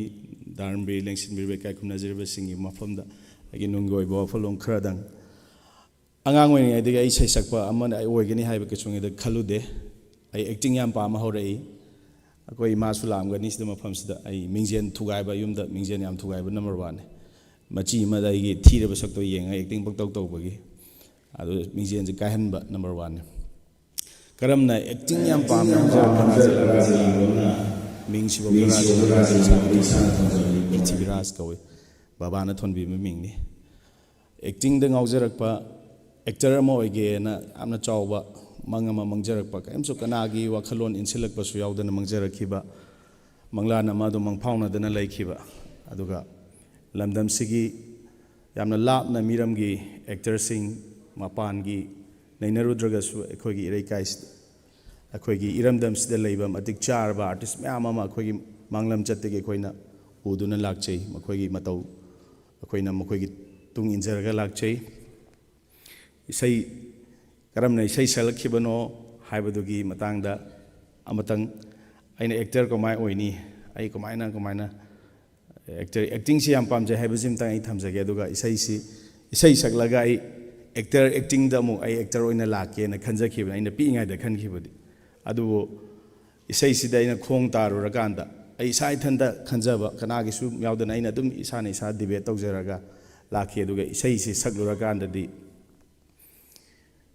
ꯔꯥꯟꯕꯤꯔ ꯂꯦꯡꯁꯤꯟꯕꯤꯔꯤꯕ ꯏꯀꯥꯏ ꯈꯨꯝꯅꯖꯔꯤꯕꯁꯤꯡꯒꯤ ꯃꯐꯝꯗ ꯑꯩꯒꯤ ꯅꯨꯡꯒꯤ ꯑꯣꯏꯕ ꯋꯥꯐꯝꯂꯣꯟ ꯈꯔꯗꯪ ꯑꯉꯥꯡ ꯑꯣꯏꯔꯤꯉꯩꯗꯒꯤ ꯑꯩ ꯏꯁꯩ ꯁꯛꯄ ꯑꯃꯅ ꯑꯩ ꯑꯣꯏꯒꯅꯤ ꯍꯥꯏꯕ ꯀꯩꯁꯨꯉꯩꯗ ꯈꯜꯂꯨꯗꯦ ꯑꯩ ꯑꯦꯛꯇꯤꯡ ꯌꯥꯝ ꯄꯥꯝꯕ ꯍꯧꯔꯛꯏ ꯑꯩꯈꯣꯏ ꯏꯃꯥꯁꯨ ꯂꯥꯛꯑꯝꯒꯅꯤ ꯁꯤꯗ ꯃꯐꯝꯁꯤꯗ ꯑꯩ ꯃꯤꯡꯖꯦꯜ ꯊꯨꯒꯥꯏꯕ ꯌꯨꯝꯗ ꯃꯤꯡꯖꯦꯜ ꯌꯥꯝ ꯊꯨꯒꯥꯏꯕ ꯅꯝꯕꯔ 1ꯅꯤ ꯃꯆꯤ ꯑꯃꯗ ꯑꯩꯒꯤ ꯊꯤꯔꯕ ꯁꯛꯇꯣ ꯌꯦꯡꯉꯒ ꯑꯦꯛꯇꯤꯡ ꯄꯛꯇꯧ ꯇꯧꯕꯒꯤ ꯑꯗꯨ ꯃꯤꯡꯖꯦꯜꯁꯦ ꯀꯥꯏꯍꯟꯕ ꯅꯝꯕꯔ 1ꯅꯤ ꯀꯔꯝꯅ ꯑꯦꯛꯇꯤꯡ ꯌꯥꯝ ꯄꯥꯝꯅ ꯃꯤꯡꯁꯤꯕꯨ ꯄ꯭ꯔꯤꯊꯤꯕꯤꯔꯥꯖ ꯀꯧꯏ ꯕꯕꯥꯅ ꯊꯣꯟꯕꯤꯕ ꯃꯤꯡꯅꯤ ꯑꯦꯛꯇꯤꯡꯗ ꯉꯥꯎꯖꯔꯛꯄ ꯑꯦꯛꯇꯔ ꯑꯃ ꯑꯣꯏꯒꯦꯅ ꯌꯥꯝꯅ ꯆꯥꯎꯕ ꯃꯪ ꯑꯃ ꯃꯪꯖꯔꯛꯄ ꯀꯔꯤꯝꯁꯨ ꯀꯅꯥꯒꯤ ꯋꯥꯈꯜꯂꯣꯟ ꯏꯟꯁꯤꯜꯂꯛꯄꯁꯨ ꯌꯥꯎꯗꯅ ꯃꯪꯖꯔꯛꯈꯤꯕ ꯃꯪꯂꯥꯟ ꯑꯃ ꯑꯗꯨ ꯃꯪꯐꯥꯎꯅꯗꯅ ꯂꯩꯈꯤꯕ ꯑꯗꯨꯒ ꯂꯝꯗꯝꯁꯤꯒꯤ ꯌꯥꯝꯅ ꯂꯥꯞꯅ ꯃꯤꯔꯝꯒꯤ ꯑꯦꯛꯇꯔꯁꯤꯡ ꯃꯄꯥꯟꯒꯤ ꯅꯩꯅꯔꯨꯗ꯭ꯔꯒꯁꯨ ꯑꯩꯈꯣꯏꯒꯤ ꯏꯔꯩꯀꯥꯏꯁꯤꯗ ꯑꯩꯈꯣꯏꯒꯤ ꯏꯔꯝꯗꯝꯁꯤꯗ ꯂꯩꯕ ꯃꯇꯤꯛ ꯆꯥꯔꯕ ꯑꯥꯔꯇꯤꯁ ꯃꯌꯥꯝ ꯑꯃ ꯑꯩꯈꯣꯏꯒꯤ ꯃꯥꯡꯂꯝꯆꯠꯇꯒꯤ ꯑꯩꯈꯣꯏꯅ ꯎꯗꯨꯅ ꯂꯥꯛꯆꯩ ꯃꯈꯣꯏꯒꯤ ꯃꯇꯧ ꯑꯩꯈꯣꯏꯅ ꯃꯈꯣꯏꯒꯤ ꯇꯨꯡ ꯏꯟꯖꯔꯒ ꯂꯥꯛꯆꯩ ꯏꯁꯩ ꯀꯔꯝꯅ ꯏꯁꯩ ꯁꯛꯂꯛꯈꯤꯕꯅꯣ ꯍꯥꯏꯕꯗꯨꯒꯤ ꯃꯇꯥꯡꯗ ꯑꯃꯇꯪ ꯑꯩꯅ ꯑꯦꯛꯇꯔ ꯀꯃꯥꯏ ꯑꯣꯏꯅꯤ ꯑꯩ ꯀꯃꯥꯏꯅ ꯑꯦꯛꯇꯤꯡꯁꯤ ꯌꯥꯝ ꯄꯥꯝꯖꯩ ꯍꯥꯏꯕꯁꯤꯃꯇꯪ ꯑꯩ ꯊꯝꯖꯒꯦ ꯑꯗꯨꯒ ꯏꯁꯩ ꯁꯛꯂꯒ ꯑꯩ ꯑꯦꯛꯇꯤꯡꯗ ꯑꯃꯨꯛ ꯑꯩ ꯑꯦꯛꯇꯔ ꯑꯣꯏꯅ ꯂꯥꯛꯀꯦꯅ ꯈꯟꯖꯈꯤꯕꯅꯤ ꯑꯩꯅ ꯄꯤꯛꯏꯉꯩꯗ ꯈꯟꯈꯤꯕꯗꯤ ꯑꯗꯨꯕꯨ ꯏꯁꯩꯁꯤꯗ ꯑꯩꯅ ꯈꯣꯡ ꯇꯥꯔꯨꯔꯀꯥꯟꯗ ꯑꯩ ꯏꯁꯥ ꯏꯊꯟꯇ ꯈꯟꯖꯕ ꯀꯅꯥꯒꯤꯁꯨ ꯌꯥꯎꯗꯅ ꯑꯩꯅ ꯑꯗꯨꯝ ꯏꯁꯥ ꯗꯤꯕꯦꯠ ꯇꯧꯖꯔꯒ ꯂꯥꯛꯈꯤ ꯑꯗꯨꯒ ꯏꯁꯩꯁꯤ ꯁꯛꯂꯨꯔꯀꯥꯟꯗꯗꯤ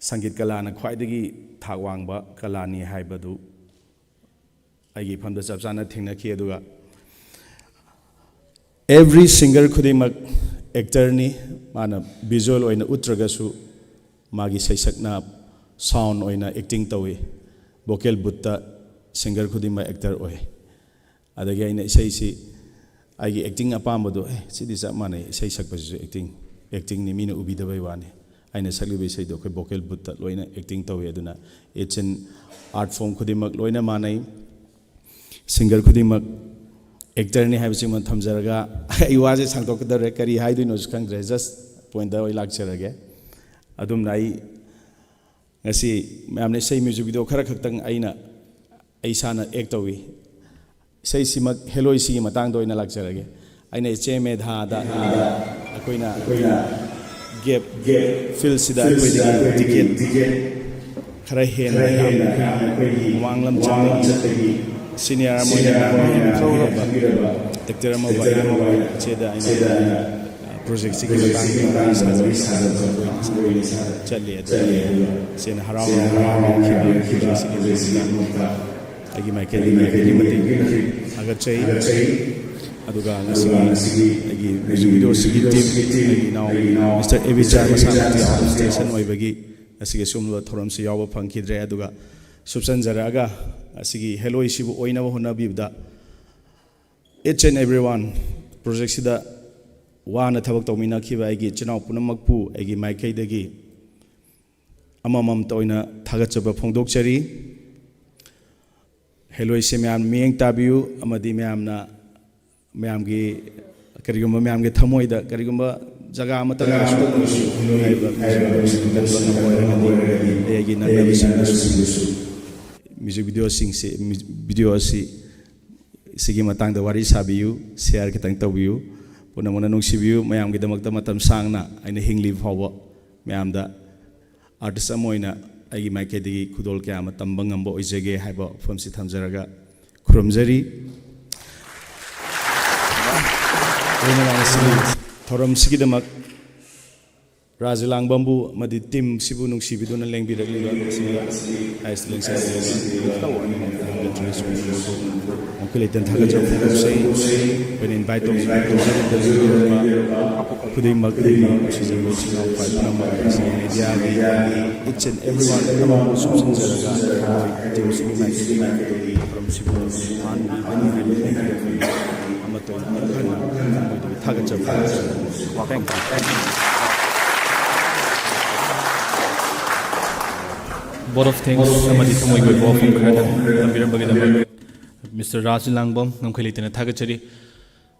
ꯁꯪꯒꯤꯠ ꯀꯂꯥꯅ ꯈ꯭ꯋꯥꯏꯗꯒꯤ ꯊꯥꯛ ꯋꯥꯡꯕ ꯀꯂꯥꯅꯤ ꯍꯥꯏꯕꯗꯨ ꯑꯩꯒꯤ ꯏꯐꯝꯗ ꯆꯞ ꯆꯥꯅ ꯊꯦꯡꯅꯈꯤ ꯑꯗꯨꯒ ꯑꯦꯚ꯭ꯔꯤ ꯁꯤꯡꯒꯔ ꯈꯨꯗꯤꯡꯃꯛ ꯑꯦꯛꯇꯔꯅꯤ ꯃꯥꯅ ꯚꯤꯖꯨꯋꯦꯜ ꯑꯣꯏꯅ ꯎꯠꯇ꯭ꯔꯒꯁꯨ ꯃꯥꯒꯤ ꯁꯩꯁꯛꯅ ꯁꯥꯎꯟ ꯑꯣꯏꯅ ꯑꯦꯛꯇꯤꯡ ꯇꯧꯏ ꯚꯣꯀꯦꯜ ꯕꯨꯠꯇ ꯁꯤꯡꯒꯔ ꯈꯨꯗꯤꯡꯃꯛ ꯑꯦꯛꯇꯔ ꯑꯣꯏ ꯑꯗꯒꯤ ꯑꯩꯅ ꯏꯁꯩꯁꯤ ꯑꯩꯒꯤ ꯑꯦꯛꯇꯤꯡ ꯑꯄꯥꯝꯕꯗꯣ ꯁꯤꯗꯤ ꯆꯞ ꯃꯥꯟꯅꯩ ꯏꯁꯩ ꯁꯛꯄꯁꯤꯁꯨ ꯑꯦꯛꯇꯤꯡꯅꯤ ꯃꯤꯅ ꯎꯕꯤꯗꯕꯩ ꯋꯥꯅꯤ ꯑꯩꯅ ꯁꯛꯂꯤꯕ ꯏꯁꯩꯗꯣ ꯑꯩꯈꯣꯏ ꯚꯣꯀꯦꯜ ꯕꯨꯠꯇ ꯂꯣꯏꯅ ꯑꯦꯛꯇꯤꯡ ꯇꯧꯏ ꯑꯗꯨꯅ ꯏꯠꯁ ꯑꯦꯟ ꯑꯥꯔꯠ ꯐꯣꯝ ꯈꯨꯗꯤꯡꯃꯛ ꯂꯣꯏꯅ ꯃꯥꯟꯅꯩ ꯁꯤꯡꯒꯔ ꯈꯨꯗꯤꯡꯃꯛ ꯑꯦꯛꯇꯔꯅꯤ ꯍꯥꯏꯕꯁꯤꯃ ꯊꯝꯖꯔꯒ ꯑꯩ ꯋꯥꯁꯦ ꯁꯥꯡꯗꯣꯛꯀꯗꯧꯔꯦ ꯀꯔꯤ ꯍꯥꯏꯗꯣꯏꯅꯣꯁꯨ ꯈꯪꯗ꯭ꯔꯦ ꯖꯁ ꯄꯣꯏꯟꯇ ꯑꯣꯏ ꯂꯥꯛꯆꯔꯒꯦ ꯑꯗꯨꯝꯅ ꯑꯩ ꯉꯁꯤ ꯃꯌꯥꯝꯅ ꯏꯁꯩ ꯃ꯭ꯌꯨꯖꯤꯛ ꯚꯤꯗꯤꯑꯣ ꯈꯔ ꯈꯛꯇꯪ ꯑꯩ ꯏꯁꯥꯅ ꯑꯦꯛ ꯇꯧꯏ ꯏꯁꯩꯁꯤꯃꯛ ꯍꯦꯂꯣꯏꯁꯤꯒꯤ ꯃꯇꯥꯡꯗ ꯑꯣꯏꯅ ꯂꯥꯛꯆꯔꯒꯦ ꯑꯩꯅ ꯏꯆꯦ ꯃꯦꯙꯥꯗ ꯑꯩꯈꯣꯏꯅ ꯒꯦꯞ ꯐꯤꯜꯁꯤꯗ ꯑꯩꯈꯣꯏꯗꯒꯤ ꯇꯤꯀꯦꯠ ꯈꯔ ꯍꯦꯟꯅ ꯌꯥꯝꯅ ꯃꯃꯥꯡ ꯂꯝꯆꯠꯇꯒꯤ ꯁꯤꯅꯤꯌꯔ ꯑꯃ ꯑꯣꯏꯅ ꯈꯪꯕꯤꯔꯕ ꯑꯦꯛꯇꯔ ꯑꯃ ꯏꯆꯦꯗ ꯑꯩꯅ ꯄ꯭ꯔꯣꯖꯦꯛꯁꯤꯒꯤ ꯃꯇꯥꯡꯗ ꯆꯠꯂꯤ ꯑꯗꯨꯒ ꯏꯆꯦꯅ ꯍꯔꯥꯎꯈꯤꯕ ꯑꯩꯒꯤ ꯃꯥꯏꯀꯩꯒꯤ ꯃꯇꯦꯡ ꯊꯥꯒꯠꯆꯩ ꯑꯗꯨꯒ ꯉꯁꯤꯒꯤ ꯑꯩꯒꯤ ꯃ꯭ꯌꯨꯖꯤꯛ ꯚꯤꯗꯤꯑꯣꯁꯤꯒꯤ ꯇꯤꯝ ꯑꯩꯒꯤ ꯏꯅꯥꯎ ꯃꯤꯁꯇꯔ ꯑꯦꯕꯤꯆꯥꯔ ꯃꯁꯥꯃꯛꯇꯤ ꯑꯥꯎꯠ ꯑꯣꯐ ꯁ꯭ꯇꯦꯁꯟ ꯑꯣꯏꯕꯒꯤ ꯉꯁꯤꯒꯤ ꯁꯤꯒꯨꯝꯕ ꯊꯧꯔꯝꯁꯤ ꯌꯥꯎꯕ ꯐꯪꯈꯤꯗ꯭ꯔꯦ ꯑꯗꯨꯒ ꯁꯨꯞꯆꯟꯖꯔꯛꯑꯒ ꯑꯁꯤꯒꯤ ꯍꯦꯂꯣꯏꯁꯤꯕꯨ ꯑꯣꯏꯅꯕ ꯍꯣꯠꯅꯕꯤꯕꯗ ꯏꯠꯁ ꯑꯦꯟ ꯑꯦꯚ꯭ꯔꯤ ꯋꯥꯟ ꯄ꯭ꯔꯣꯖꯦꯛꯁꯤꯗ ꯋꯥꯅ ꯊꯕꯛ ꯇꯧꯃꯤꯟꯅꯈꯤꯕ ꯑꯩꯒꯤ ꯏꯆꯤꯟꯅꯥꯎ ꯄꯨꯝꯅꯃꯛꯄꯨ ꯑꯩꯒꯤ ꯃꯥꯏꯀꯩꯗꯒꯤ ꯑꯃꯃꯝꯇ ꯑꯣꯏꯅ ꯊꯥꯒꯠꯆꯕ ꯐꯣꯡꯗꯣꯛꯆꯔꯤ ꯍꯦꯂꯣꯏꯁꯦ ꯃꯌꯥꯝ ꯃꯤꯠꯌꯦꯡ ꯇꯥꯕꯤꯌꯨ ꯑꯃꯗꯤ ꯃꯌꯥꯝꯒꯤ ꯀꯔꯤꯒꯨꯝꯕ ꯃꯌꯥꯝꯒꯤ ꯊꯃꯣꯏꯗ ꯀꯔꯤꯒꯨꯝꯕ ꯖꯒꯥ ꯑꯃꯇ ꯍꯥꯏꯕ ꯑꯩꯒꯤ ꯅꯛꯅꯕꯁꯤꯡꯗꯁꯨ ꯃ꯭ꯌꯨꯖꯤꯛ ꯚꯤꯗꯤꯑꯣ ꯑꯁꯤ ꯁꯤꯒꯤ ꯃꯇꯥꯡꯗ ꯋꯥꯔꯤ ꯁꯥꯕꯤꯌꯨ ꯁꯤꯌꯥꯔ ꯈꯤꯇꯪ ꯇꯧꯕꯤꯌꯨ ꯄꯨꯝꯅꯃꯛꯅ ꯅꯨꯡꯁꯤꯕꯤꯌꯨ ꯃꯌꯥꯝꯒꯤꯗꯃꯛꯇ ꯃꯇꯝ ꯁꯥꯡꯅ ꯑꯩꯅ ꯍꯤꯡꯂꯤꯕ ꯐꯥꯎꯕ ꯃꯌꯥꯝꯗ ꯑꯥꯔꯇꯤꯁ ꯑꯃ ꯑꯣꯏꯅ ꯑꯩꯒꯤ ꯃꯥꯏꯀꯩꯗꯒꯤ ꯈꯨꯗꯣꯜ ꯀꯌꯥ ꯑꯃ ꯇꯝꯕ ꯉꯝꯕ ꯑꯣꯏꯖꯒꯦ ꯍꯥꯏꯕ ꯋꯥꯐꯝꯁꯤ ꯊꯝꯖꯔꯒ ꯈꯨꯔꯨꯝꯖꯔꯤ ꯊꯧꯔꯝꯁꯤꯒꯤꯗꯃꯛ Razilang Bambu, Madi Tim Sibu Nung Sibidun and Langbi as Links Uncle Tanthapolis when invite them putting Malcolm, which is a reaching out 5 numbers, each and everyone among Somendro from Sibu Thank you. Board of thanks amadi thumoi goi bo from khada lambiram bagi dam Mr. Raju Langbam ngamkhali tena thagachari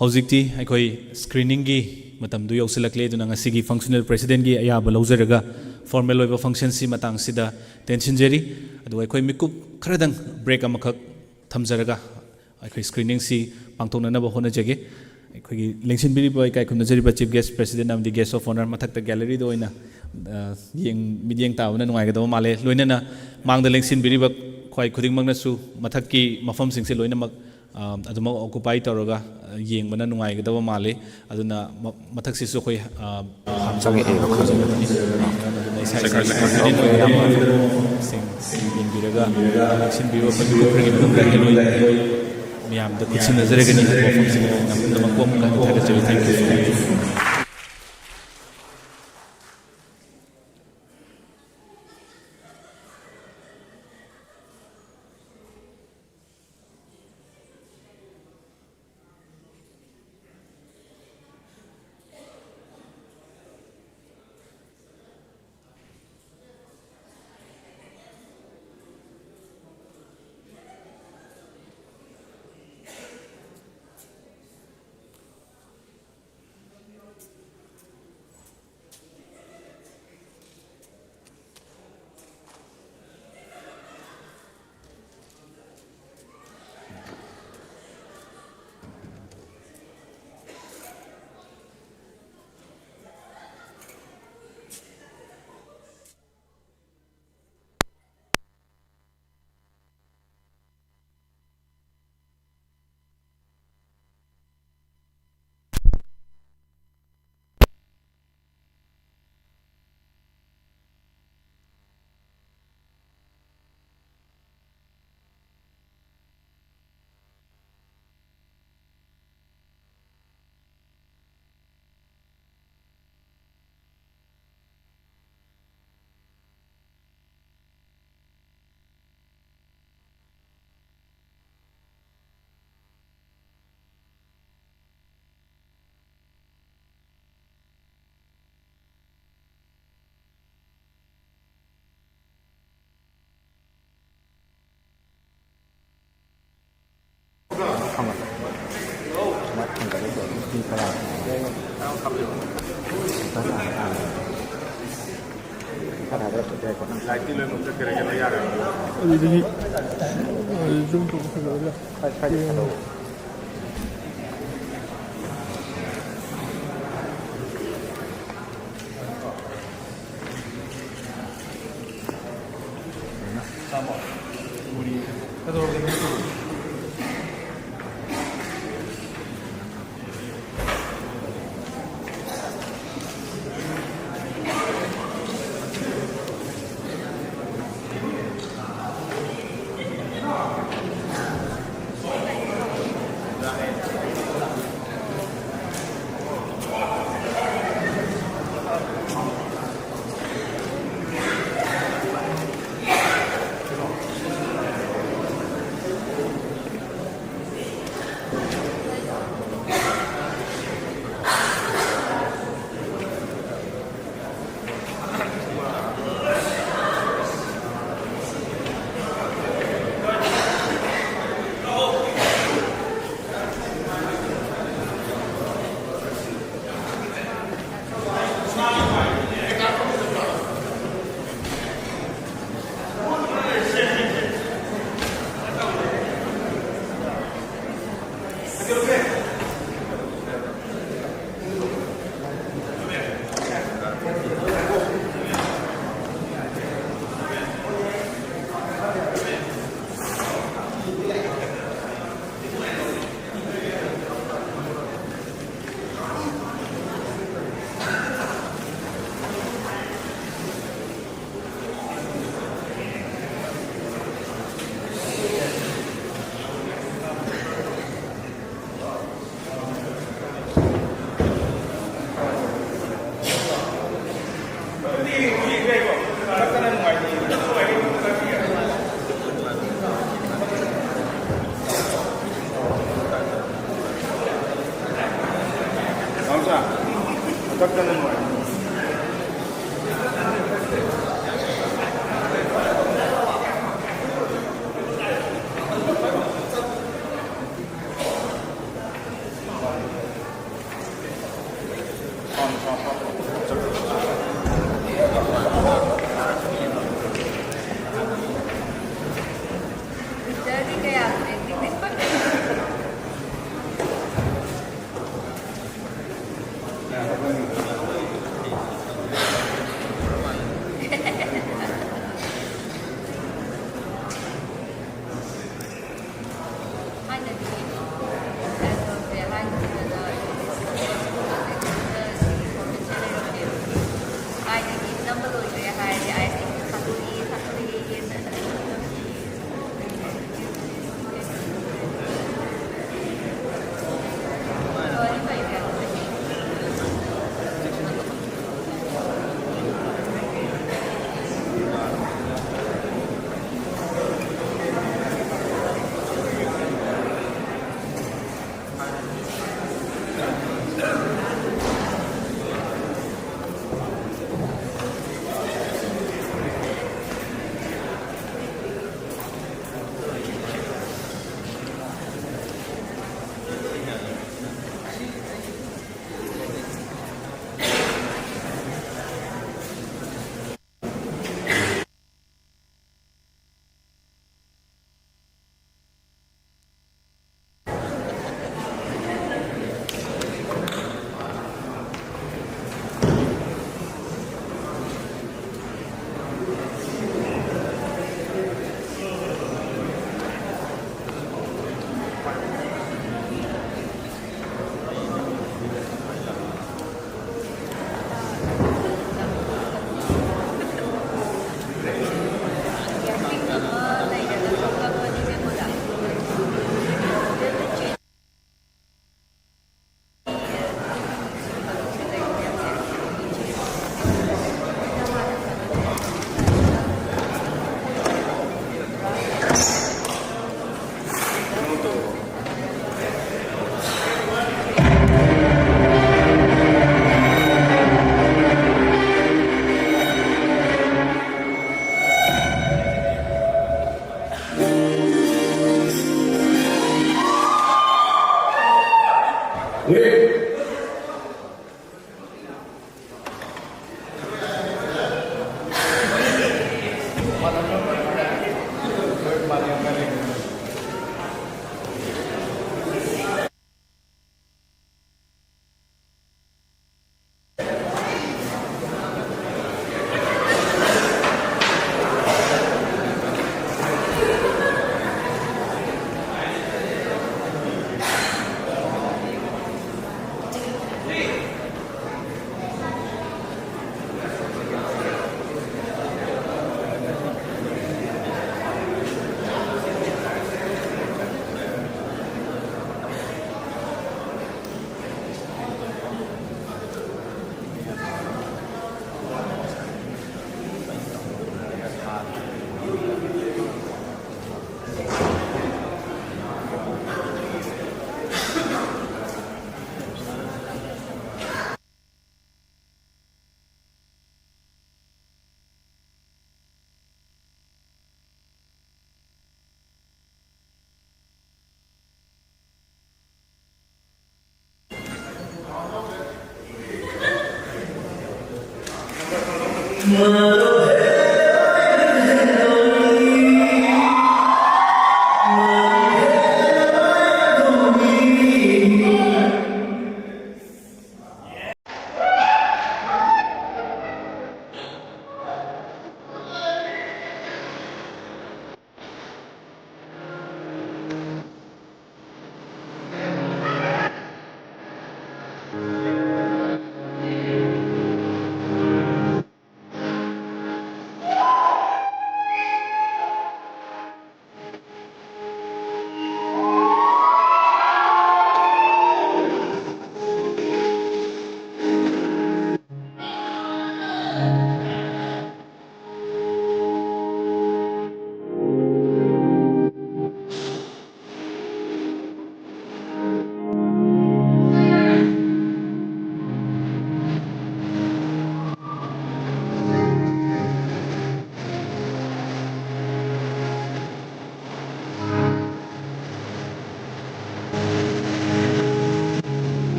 hojikti aikoi screening gi matam du yausilakle duna ngasigi functional president gi aya balawjaraga formal oiba function si matang sida tension jeri adu aikoi mikup khradang break amakhak thamjaraga aikoi screening si pangtona na ba hona jage aikoi lengsin biri boy kai khumna jeri ba chief guest president am the guest of honor mathak ta gallery do oina yeng midyeng tauna nungai ga do male loinana mangda lengsin biri ba khoi khuding mangna su mathak ki mafam sing se loina mak aduma occupy toroga yeng bana nungai ga do male aduna mathak si su khoi hamsang e ba khajani sing yeng biraga lengsin biri ba pagi khri ga Helloi miyam da kutsin nazare ga ni mafam sing na makom ka thaga chali thank you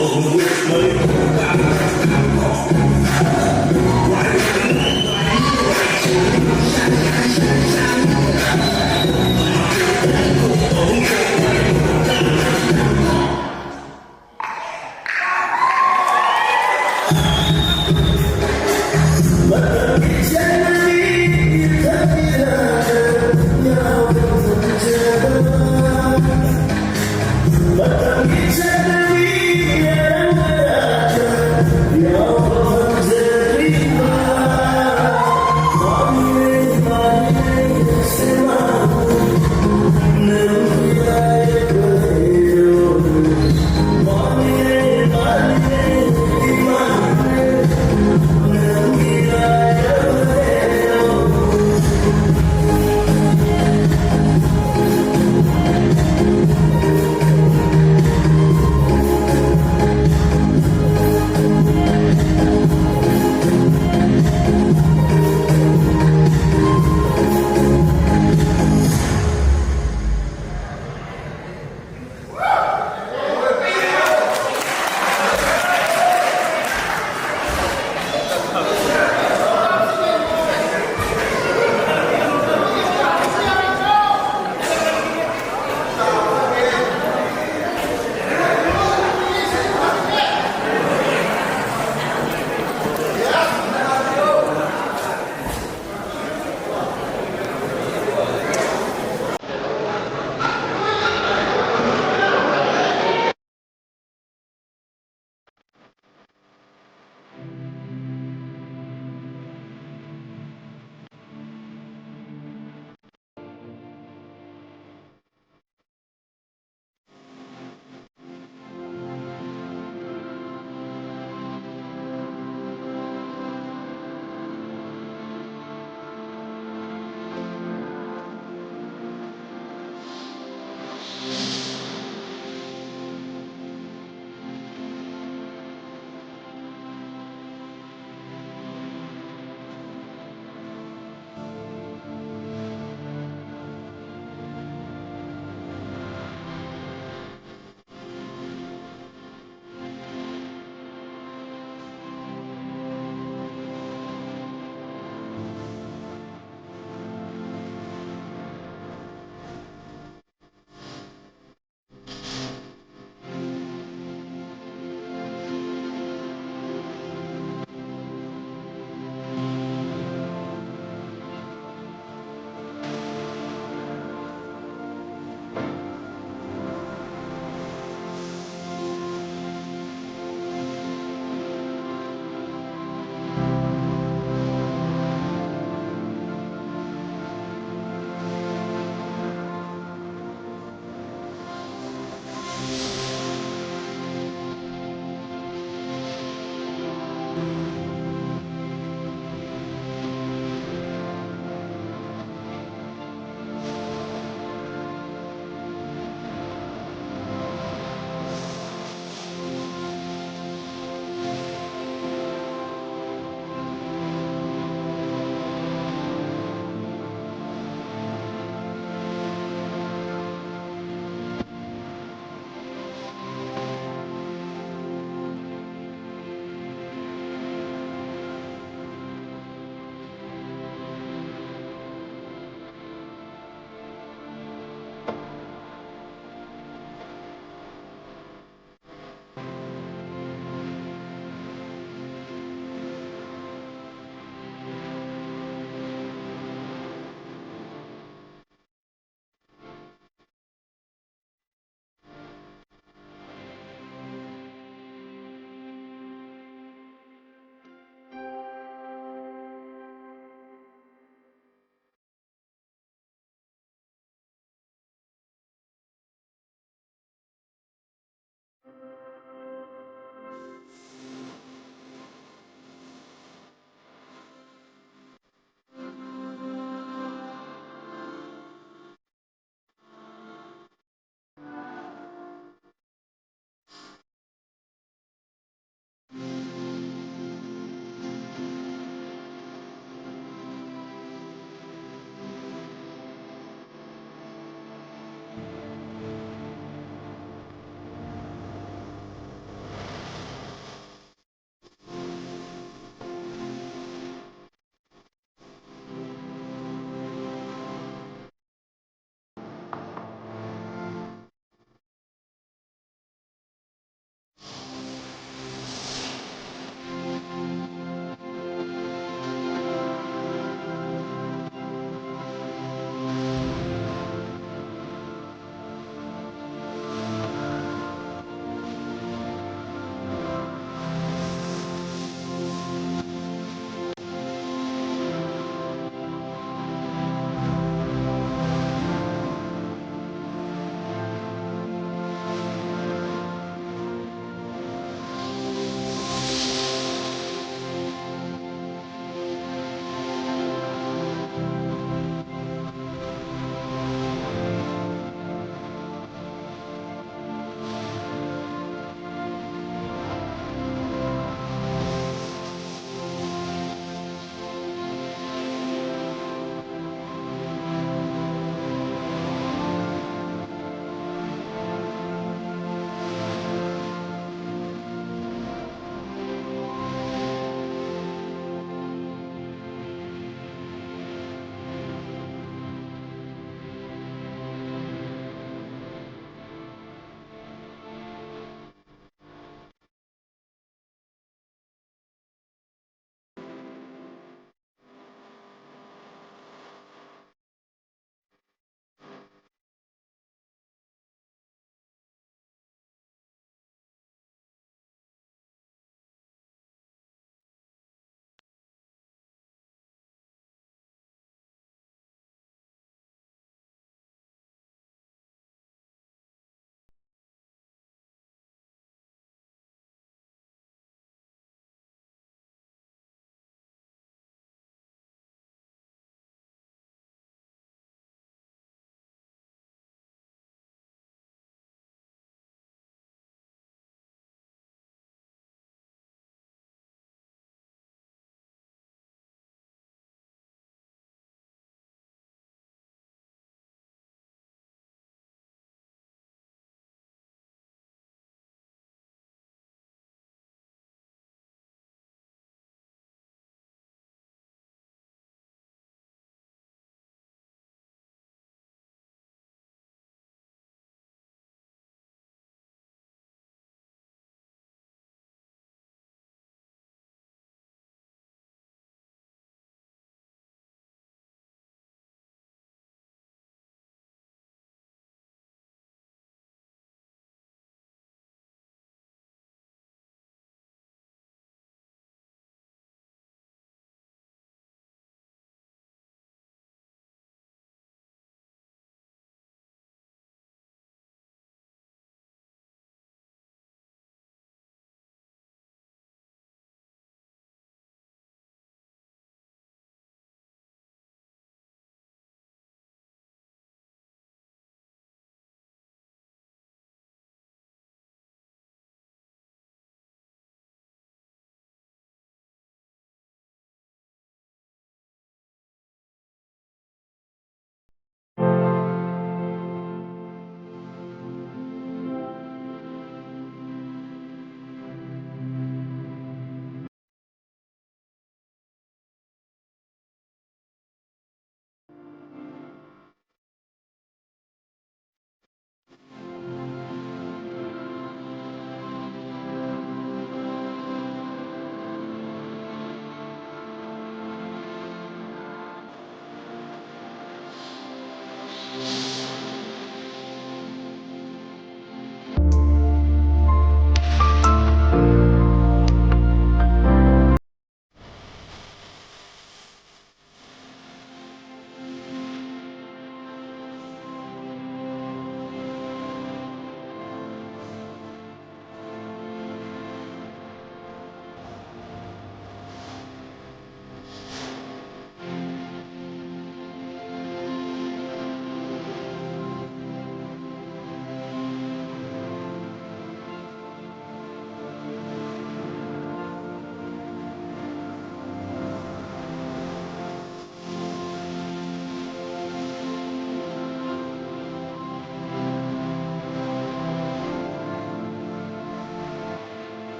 All the way,